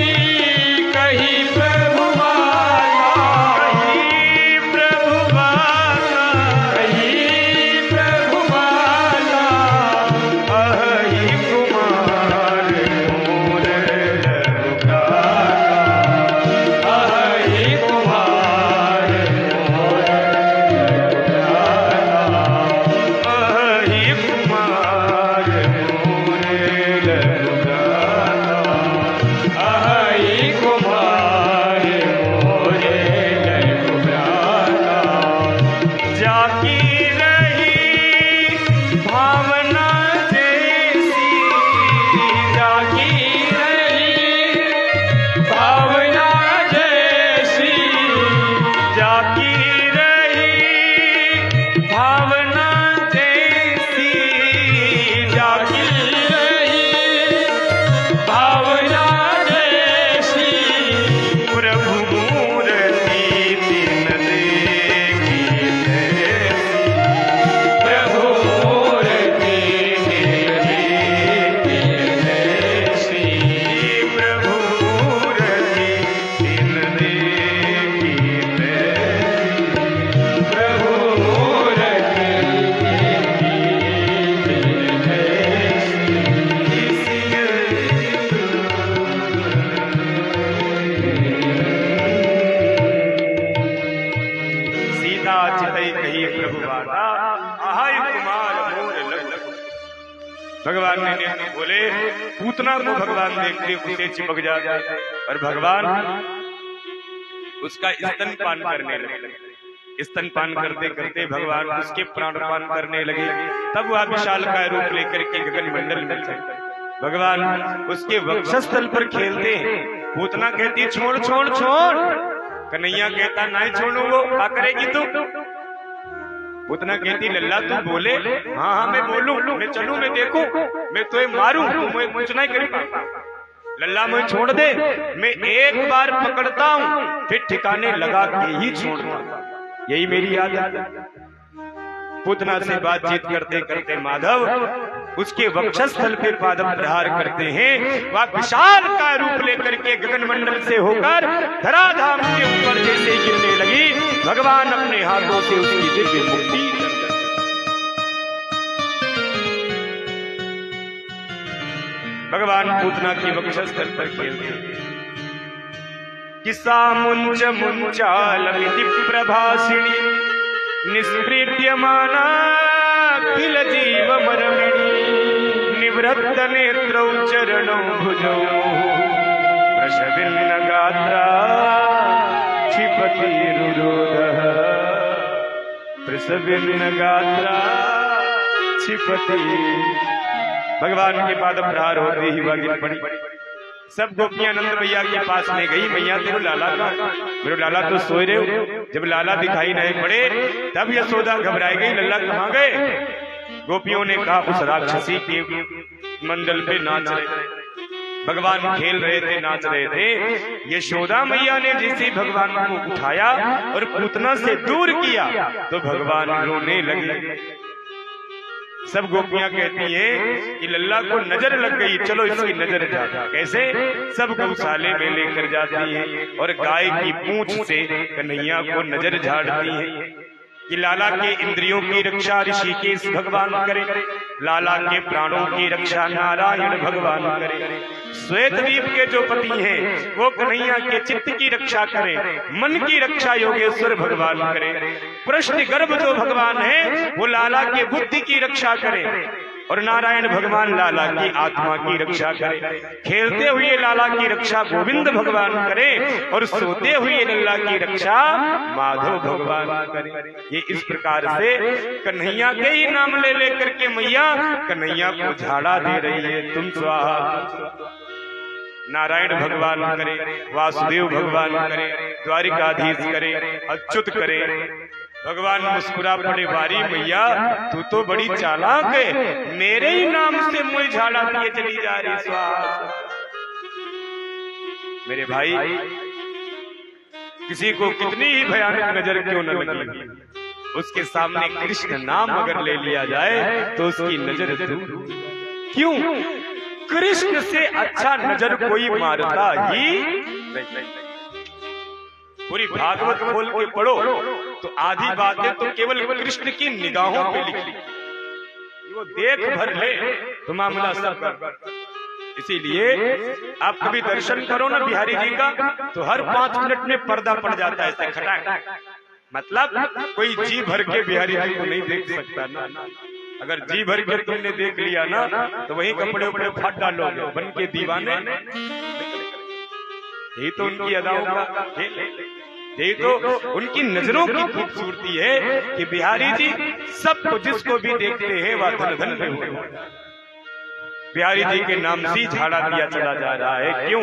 भगवान ने नेत्र खोले, पूतना को भगवान देखते उसे चिपक जाते और भगवान उसका स्तनपान करने लगे। स्तनपान करते करते भगवान उसके प्राणपान करने लगे। तब वह विशाल का रूप लेकर के गगन मंडल में चले। भगवान उसके वक्षस्थल पर खेलते हैं। पूतना कहती छोड़ छोड़ छोड़, कन्हैया कहता नहीं छोड़ू, वो क्या करेगी तू? पूतना कहती लल्ला तू बोले, हाँ हाँ मैं बोलूं, मैं चलूं, मैं देखूं, मैं तो मारूं, तू मैं कुछ नहीं कर पाता। लल्ला मुझे छोड़ दे, मैं एक बार पकड़ता हूं फिर ठिकाने लगा के ही छोड़ता, यही मेरी आदत है। पूतना से बातचीत करते करते माधव उसके वक्षस्थल पे पाद प्रहार करते हैं। वह विशाल का रूप लेकर के गगन मंडल से होकर धराधाम के ऊपर जैसे गिरने लगी, भगवान अपने हाथों से उसकी दिव्य मुक्ति। भगवान पूतना की वक्षस्थल पर खेलते किसा मुंज मुंचालमिति प्रभासिणी निष्प्रीत्यमाना किल जीवमरमिणी निवृत्त नेत्रौ चरणौ भुजौ वृषभिन्न गात्रा क्षिपतिरुरोधः वृषभिन्न गात्रा क्षिपति। भगवान के पाद प्रहार होते ही वह गिर पड़ी। सब गोपियां नंद भैया के पास में गई, भैया तेरे लाला का, मेरे लाला तो सोए रहे हो। जब लाला दिखाई नहीं पड़े तब यशोदा घबराई गई, लल्ला कहाँ गए? गोपियों ने कहा उस राक्षसी के मंडल पे नाच रहे। भगवान खेल रहे थे, नाच रहे थे। यशोदा मैया ने जैसे भगवान को उठाया और पूतना से दूर किया तो भगवान रोने लगे। सब गोपियां कहती हैं कि लल्ला को नजर लग गई, चलो इसकी नजर जा। कैसे? सब गौशाले में लेकर जाती हैं और गाय की पूंछ से कन्हैया को नजर झाड़ती हैं कि लाला के इंद्रियों की रक्षा ऋषिकेश भगवान करे, लाला के प्राणों की रक्षा नारायण भगवान करे, श्वेतद्वीप के जो पति हैं वो कन्हैया के चित्त की रक्षा करें, मन की रक्षा योगेश्वर भगवान करें, प्रश्न गर्भ जो भगवान है वो लाला के बुद्धि की रक्षा करें और नारायण भगवान लाला की आत्मा की रक्षा करे। खेलते हुए लाला की रक्षा गोविंद भगवान करे और सोते हुए लल्ला की रक्षा माधव भगवान करे। ये इस प्रकार से कन्हैया के ही नाम ले लेकर के मैया कन्हैया को झाड़ा दे रही है। तुम स्वाहा। नारायण भगवान करे, वासुदेव भगवान करे, द्वारिकाधीश करे, अच्युत करे। भगवान मुस्कुरा पड़े, वारी मैया तू तो बड़ी चालाक है, मेरे ही नाम से मुझे झाड़ा दिए चली जा रही। स्वाहा। मेरे भाई, किसी को कितनी ही भयानक नजर क्यों न लगी, उसके सामने कृष्ण नाम अगर ले लिया जाए तो उसकी नजर दूर। क्यों? कृष्ण से अच्छा नजर कोई मारता ही नहीं। पूरी भागवत खोल के पढ़ो तो आधी बातें तो केवल कृष्ण की निगाहों पे लिखी, वो देख भर ले तो मामला सब। इसीलिए आप कभी दर्शन करो ना बिहारी जी का तो हर 5 मिनट में पर्दा पड़ जाता है ऐसे खटाक। मतलब कोई जी भर के बिहारी जी को नहीं देख सकता ना। अगर जी भर के तुमने देख लिया ना तो वही कपड़े उपड़े फाड़ डालोगे, बन के दीवाने। यही तो उनकी अदाओं का खेल है, यही तो उनकी नजरों की खूबसूरती है कि बिहारी जी सबको जिसको भी देखते हैं वह धन धन में हो। बिहारी जी के नाम से झाड़ा दिया चला जा रहा है। क्यों?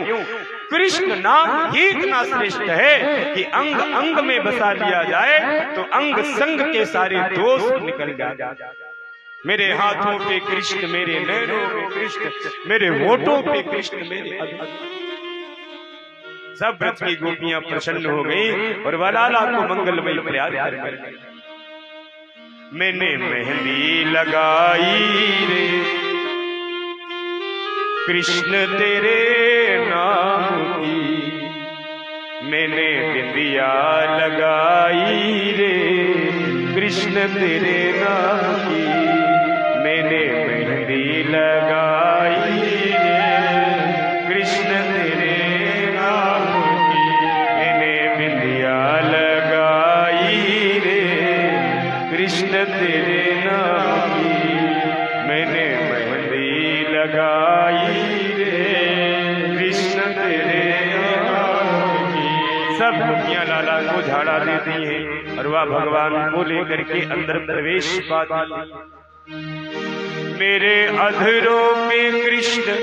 कृष्ण नाम ही इतना श्रेष्ठ है कि अंग अंग में बसा लिया जाए तो अंग संग के सारे दोष निकल जाए। मेरे हाथों पे कृष्ण, मेरे नैनों में कृष्ण, मेरे होठों पे कृष्ण, मेरे सब ब्रज की गोपियां प्रसन्न हो गई और वलाला को मंगलमय प्यार कर। मैंने मेहंदी लगाई रे कृष्ण तेरे नाम की, मैंने बिंदिया लगाई रे कृष्ण तेरे नाम की, मैंने मेहंदी लगाई रे कृष्ण तेरे नाम की, मैंने बिंदिया लगाई रे कृष्ण तेरे नाम की, मैंने मेहंदी सब दुनिया लाला को झाड़ा देती है और वह भगवान को लेकर के अंदर प्रवेश पाती। मेरे अधरों पे कृष्ण,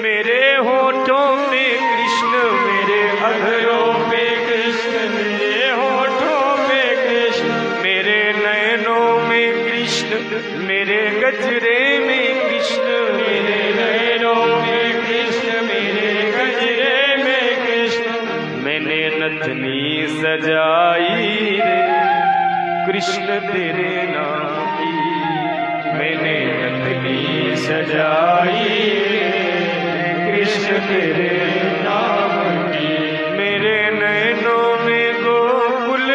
मेरे होठों पे कृष्ण, मेरे अधरों पे कृष्ण, मेरे होठों पे कृष्ण, मेरे नयनों में कृष्ण, मेरे गजरे में कृष्ण, मेरे नयनों में कृष्ण, मेरे गजरे में कृष्ण। मैंने नथनी सजाई रे कृष्ण तेरे नाम की, मैंने नथनी सजाई कृष्ण तेरे नाम की। मेरे नैनों में गोकुल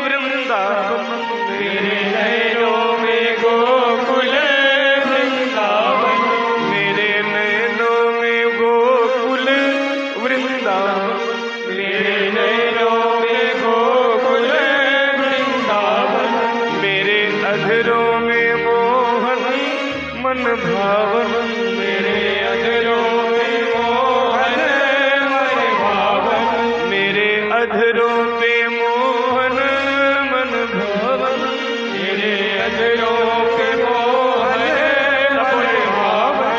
वृंदावन, मेरे नैनों में गोकुल वृंदावन, मेरे नैनों में गोकुल वृंदावन, मेरे नैनों में गोकुल वृंदावन, मेरे अधरों में मन भावन, मेरे अधरों में मोहन मन भावन, मेरे अधरों पे मोहन मन भावन, मेरे अधरों पे मोहन मन भावन।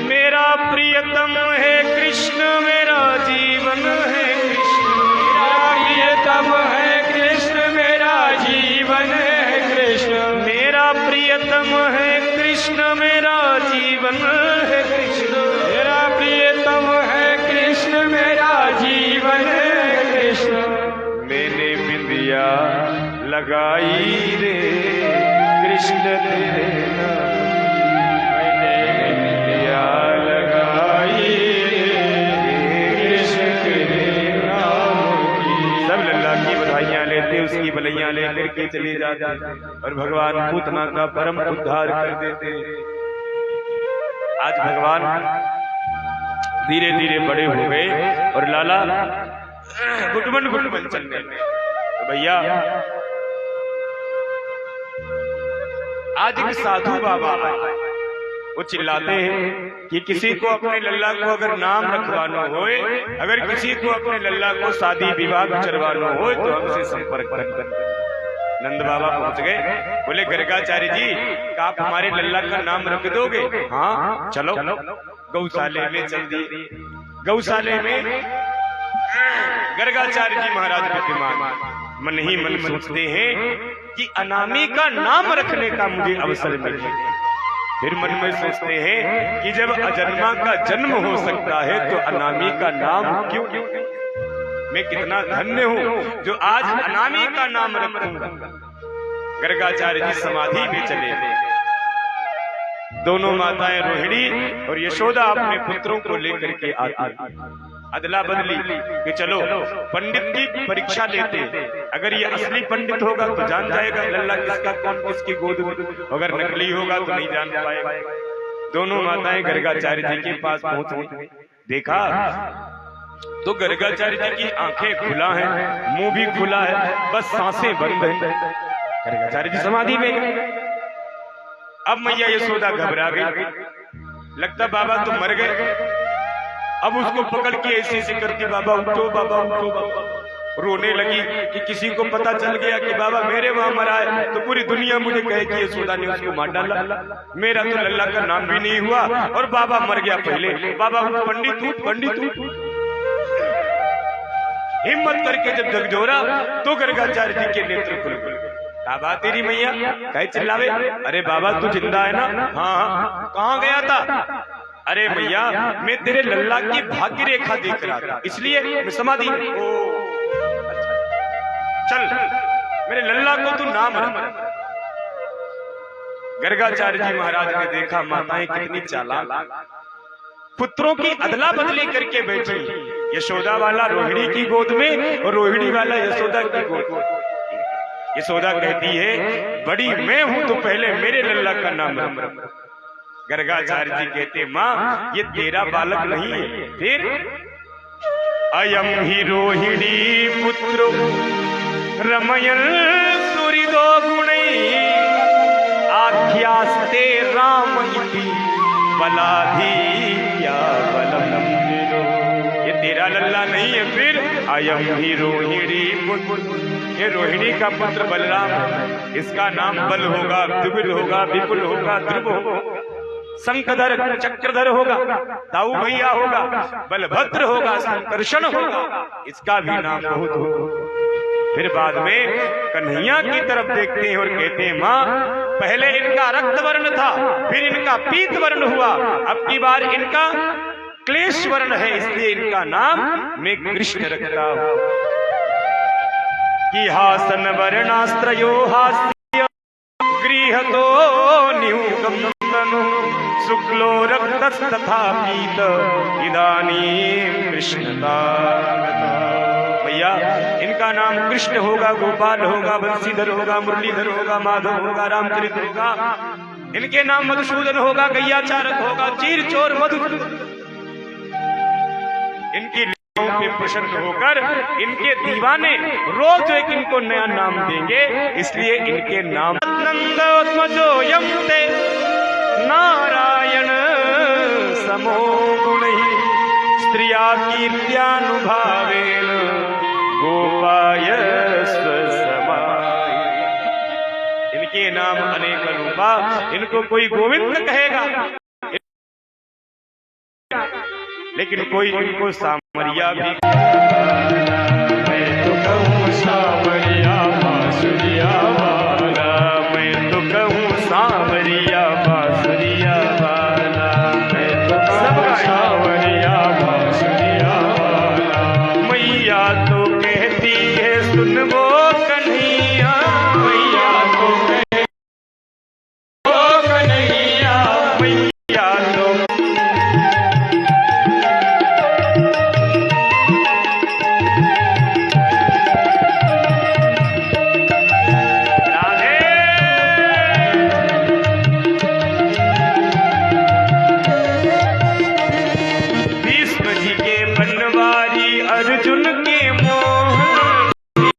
मेरा प्रियतम है कृष्ण, मेरा जीवन है कृष्ण, मेरा प्रियतम है कृष्ण, मेरा जीवन है कृष्ण, मेरा प्रियतम है कृष्ण, मेरा जीवन है कृष्ण, मेरा प्रियतम है कृष्ण, मेरा जीवन है कृष्ण। मैंने बिंदिया लगाई रे कृष्ण तेरे नाम, मैंने बिंदिया लगाई रे कृष्ण तेरे नाम की। सब लल्ला की बधाइयां लेते, उसकी बलैयां लेकर के चले जाते और भगवान पूतना का परम उद्धार कर देते। आज भगवान धीरे धीरे बड़े हो गए और लाला गुटमन गुटमन चलने लगे। तो भैया आज एक साधु बाबा वो चिल्लाते हैं कि किसी को अपने लल्ला को अगर नाम रखवाना होए, अगर किसी को अपने लल्ला को शादी विवाह करवाना हो तो हमसे संपर्क करें। नंद बाबा पहुंच गए, बोले गर्गाचार्य जी आप हमारे लल्ला का नाम रख दोगे? हाँ चलो। गौशाले में चल दिए। गौशाले में गर्गाचार्य जी महाराज विद्यमान मन ही मन सोचते हैं कि अनामी का नाम रखने का मुझे अवसर मिले। फिर मन में सोचते हैं कि जब अजन्मा का जन्म हो सकता है तो अनामी का नाम क्यों? मैं कितना धन्य हूं जो आज अनामी का नाम रखूंगा। गर्गाचार्य जी समाधि में चले गए। दोनों माताएं रोहिणी और यशोदा अपने पुत्रों को लेकर के आती। अदला बदली कि चलो पंडित की परीक्षा लेते, अगर ये असली पंडित होगा तो जान जाएगा लल्ला किसका कौन किसकी गोद में, अगर नकली होगा तो नहीं जान पाएगा। दोनों माताएं गर्गाचार्य जी के पास पहुंच गई। देखा तो गर्गाचार्य जी की आंखें खुला है, मुंह भी खुला है, बस सांसें बंद हैं। गर्गाचार्य जी समाधि में। अब मैया यशोदा घबरा गई, लगता बाबा तुम मर गए। अब उसको पकड़ के ऐसे ऐसे करती, बाबा उठो बाबा उठो बाबा। रोने लगी कि किसी को पता चल गया कि बाबा मेरे वहां मरा है तो पूरी दुनिया मुझे कहे कि यशोदा ने उसको मार डाला। मेरा तो लल्ला का नाम भी नहीं हुआ और बाबा मर गया पहले। बाबा पंडित उठ पंडित उठ। हिम्मत करके जब झकझोरा तो गर्गाचार्य जी के नेत्र खुल गए। क्या बात तेरी मैया, कहे चिल्लावे? अरे बाबा तू जिंदा है ना? हाँ। कहाँ गया था? अरे मैया मैं तेरे लल्ला की भाग्य रेखा देख रहा था, इसलिए मैं समाधि। चल मेरे लल्ला को तू नाम रख। गर्गाचार्य जी महाराज ने देखा माताएं कितनी चालाक, पुत्रों की अदला बदली करके बैठी। यशोदा वाला रोहिणी की गोद में और रोहिणी वाला यशोदा की गोद में। यशोदा कहती है बड़ी मैं हूं तो पहले मेरे लल्ला का नाम रख। गर्गाचार्य जी कहते माँ ये तेरा बालक नहीं है। फिर अयम ही रोहिणी पुत्रो रमयन सुरिदो गुणै आख्यास्ते राम इति बलाधि क्या बलम। ये तेरा लल्ला नहीं है फिर अयम ही रोहिणी पुत्र, ये रोहिणी का पुत्र बलराम है, इसका नाम बल होगा, द्विविल होगा, विपुल होगा, ध्रुव होगा, शंखधर चक्रधर होगा, दाऊ भैया होगा, बलभद्र होगा, संकर्षण होगा, इसका भी नाम बहुत होगा। फिर बाद में कन्हैया की तरफ देखते हैं और कहते हैं माँ पहले इनका रक्त वर्ण था, फिर इनका पीत वर्ण हुआ, अब की बार इनका क्लेश वर्ण है, इसलिए इनका नाम मैं कृष्ण रखता हूं। कि हासन वर्णास्त्रयो हास्य गृहतो न्यूगम शुक्लो रक्तस्तथा पीत इदानीं कृष्णता। भैया इनका नाम कृष्ण होगा, गोपाल होगा, बंसीधर होगा, मुरलीधर होगा, माधव होगा, रामचरित्र होगा, इनके नाम मधुसूदन होगा, गैया चारक होगा, चीर चोर मधु। इनकी लीलाओं पे प्रसन्न होकर इनके दीवाने रोज एक इनको नया नाम देंगे, इसलिए इनके नाम नंदोत्मजोयम ते नारायण समो गुणैः स्त्रिया कीर्त्यानुभावेन गोपाय स्वसमाय। इनके नाम अनेक रूपा, इनको कोई गोविंद कहेगा, लेकिन कोई इनको सामरिया भी। मैं तो कहूँ सामरिया बांसुरिया वाला, मैं तो कहूँ सामरिया बांसुरिया वाला, मैं तो कहूँ सामरिया बांसुरिया वाला। मैया तो कहती है सुन वो कन्हैया, मैया तो कहती वो कन्हैया, मैया तो अर्जुन के मोहन,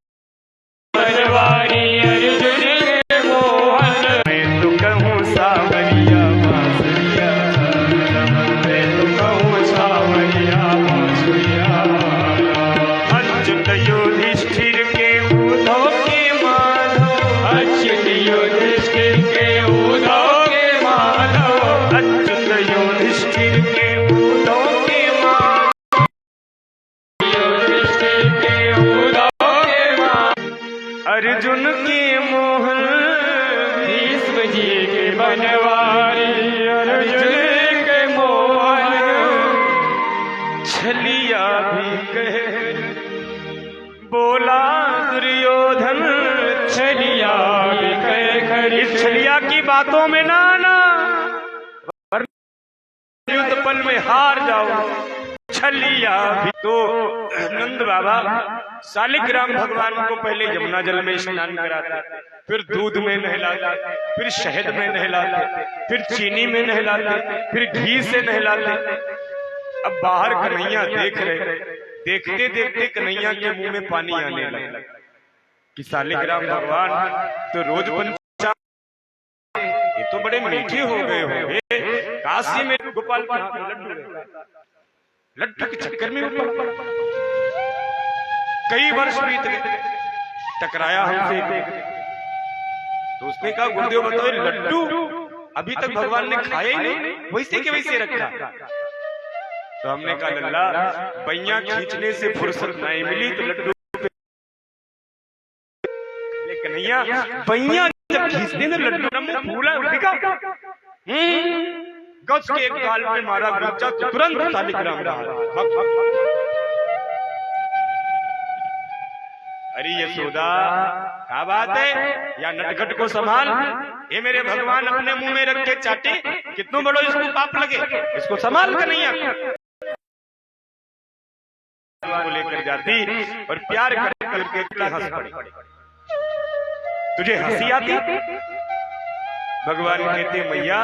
बनवारी अर्जुन के मोहन। मैं तो कहूँ सावरिया बांसुरिया, मैं तो कहूँ सावरिया बांसुरिया। अच्युत युधिष्ठिर के उद्धव के माधव, अच्युत युधिष्ठिर के उद्धव के माधव, अच्युत युधिष्ठिर के उद्धव के माधव। अर्जुन के मोहन, भीष्म जी के बनवारी अर्जुन के मोहन। छलिया भी कहे बोला दुर्योधन, छलिया भी कहे खरी। इस छलिया की बातों में ना आना, युद्ध पल में हार जाओ। छलिया भी तो नंद बाबा शालिग्राम भगवान को पहले यमुना जल में स्नान कराते, फिर दूध में नहलाते, फिर शहद में नहलाते, फिर चीनी में नहलाते, फिर घी से नहलाते। अब बाहर कन्हैया देख रहे, देखते देखते कन्हैया के मुंह में पानी आने लगा कि शालिग्राम भगवान तो रोज पंचा, ये तो बड़े मीठे हो गए होंगे। काशी में गोपाल लड्डू के चक्कर में कई वर्ष बीत गए, टकराया हमसे तो उसने कहा गुरुदेव बताओ लड्डू अभी तक भगवान ने खाए ही नहीं, वैसे के वैसे रखा। तो हमने कहा लल्ला बैया खींचने से फुर्सत नहीं मिली तो लड्डू, लेकिन कन्हैया बैया जब खींचने में लड्डू फूला बिका, गज के एक गाल पे मारा गुज्जा तो तुरंत शालिग्राम रहा। अरे यशोदा क्या बात है, या नटखट को संभाल, ये मेरे भगवान अपने मुंह में रख के चाटे, कितनों बड़ो इसको पाप लगे, इसको संभाल कर नहीं आता। को लेकर जाती और प्यार करके हंस पड़ी। तुझे हंसी आती? भगवान कहते मैया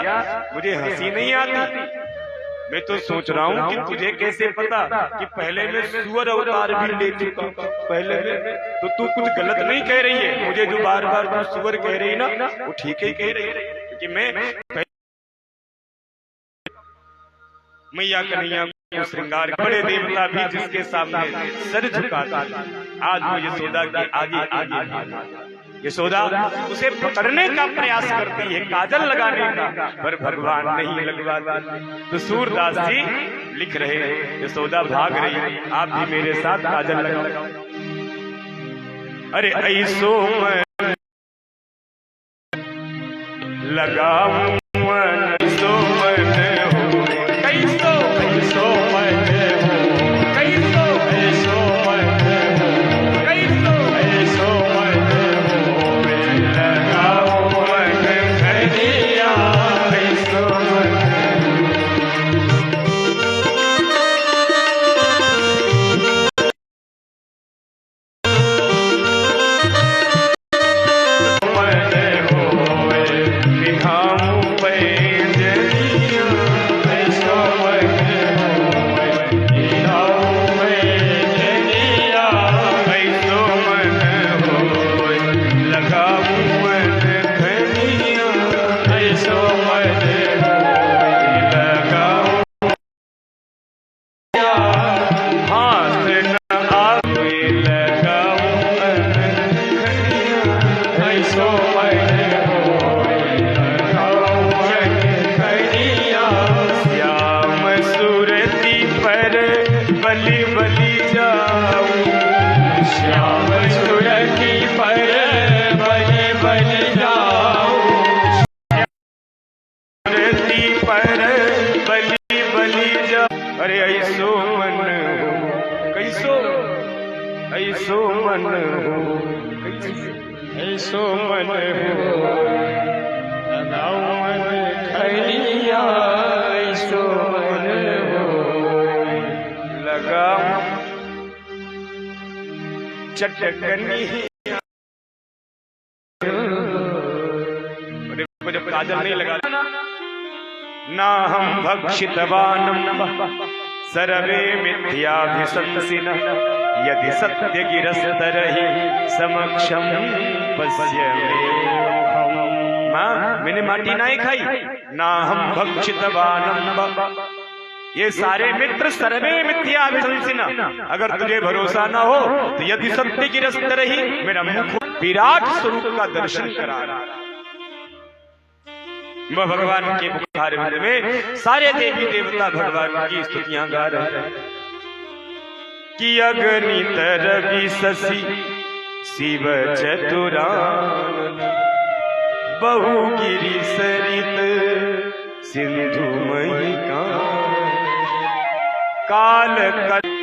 मुझे हंसी नहीं आती, मैं तो सोच रहा हूँ कि तुझे कैसे पता कि पहले मैं सुअर अवतार भी ले चुका हूँ। पहले में तो तू कुछ गलत नहीं कह रही है, मुझे जो बार बार तू सुअर कह रही ना वो ठीक ही कह रही है, क्योंकि मैं मैया कन्हैया को श्रृंगार, बड़े देवता भी जिसके सामने सर झुकाता, आज वो यशोदा के आगे आगे भागा। यशोदा उसे पकड़ने का प्रयास करती है, काजल लगाने का, पर भगवान नहीं लगवाते। तो सूरदास जी लिख रहे हैं, यशोदा भाग रही, आप भी मेरे साथ काजल लगाओ। अरे ऐसो मैं लगाऊं मन, ऐसो मन हो, कैसो कैसो मन हो, कैसो ऐसो मन हो, कैसो ऐसो मन हो, लगाऊं मन करिया, ऐसो मन अरे ऐसो मन हो, कैसो ऐसो मन हो, ऐसो मन हो, लगाओ मन खैरिया, ऐसो मन हो, लगाओ चटकनी। जब काजल नहीं लगा ना हम भक्षितवानम सर्वे मिथ्याभिशंसिनः यदि सत्य गिरस्तरहि समक्षम पश्येम। माँ मैंने माटी नहीं खाई, ना हम भक्षितवानम, ये सारे मित्र सर्वे मिथ्याभिशंसिनः, अगर तुझे भरोसा ना हो तो यदि सत्य गिरस्तरहि, मेरा मुख विराट स्वरूप का दर्शन करा। भगवान के मुखार में सारे देवी देवता भगवान की स्तुतियां गा रहे हैं कि अगणित रवि शशि शिव चतुरानन, बहुगिरि सरित सिंधुमयी काल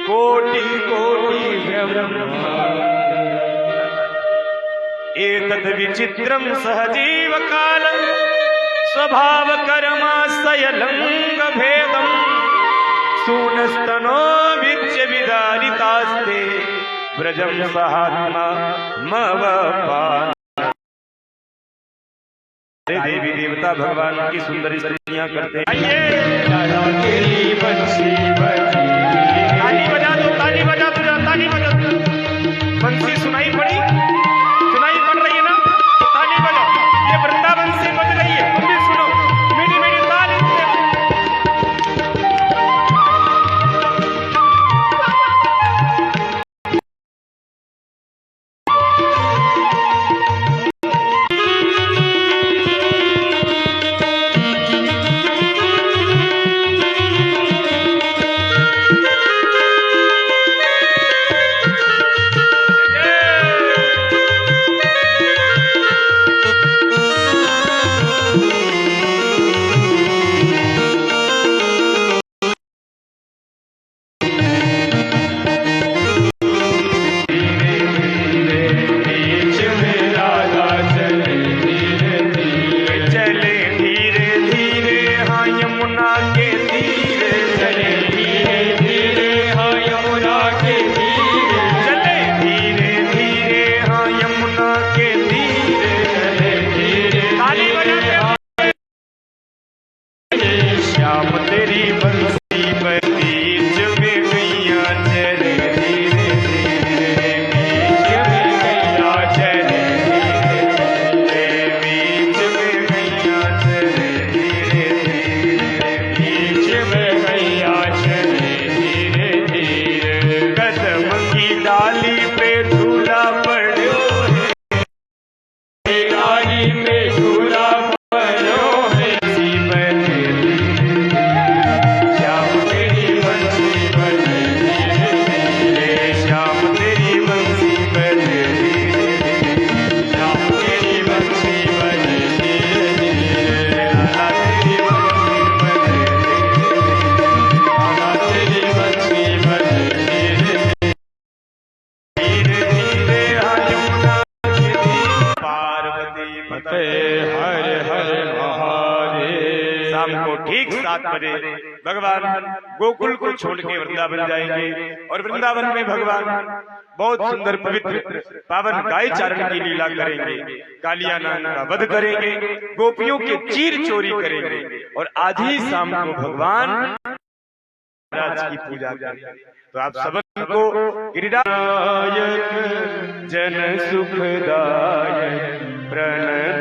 कोटि कोटि ब्रह्मांड, एतद् विचित्रं सहजीव काल स्वभाव कर्माशयलंग भेदम, सूनस्तनो विच्य विदारितास्ते ब्रजम सहात्मा मवपा। देवी देवता भगवान की सुंदर स्तुतियां करते हैं। ताली बजा दो, ताली बजा दो, ताली बजा दो। बंसी सुनाई पड़ी, सुनाई पड़ रही है ना, ताली बजाओ। ये वृंदावन से बज रही है, तुम भी सुनो, मेरी मेरी ताली से। डाली पे झूला पड़ो डाली पे झूला पड़ो है श्याम तेरी बंसी बजे रे श्याम तेरी बंसी बजे श्याम तेरी बंसी बजे लाला तेरी बंसी बजे धीरे धीरे यमुना पार्वती पते हर हर महादेव। शाम को ठीक 7 बजे भगवान गोकुल को छोड़ के वृंदावन जाएंगे और वृंदावन में भगवान बहुत सुंदर पवित्र पावन गाय चारण की लीला करेंगे, कालिया नाग का वध करेंगे, गोपियों के चीर चोरी करेंगे और आधी शाम को भगवान राज की पूजा करेंगे। तो आप सबको गिरिराज जन सुखदायक प्रणदायक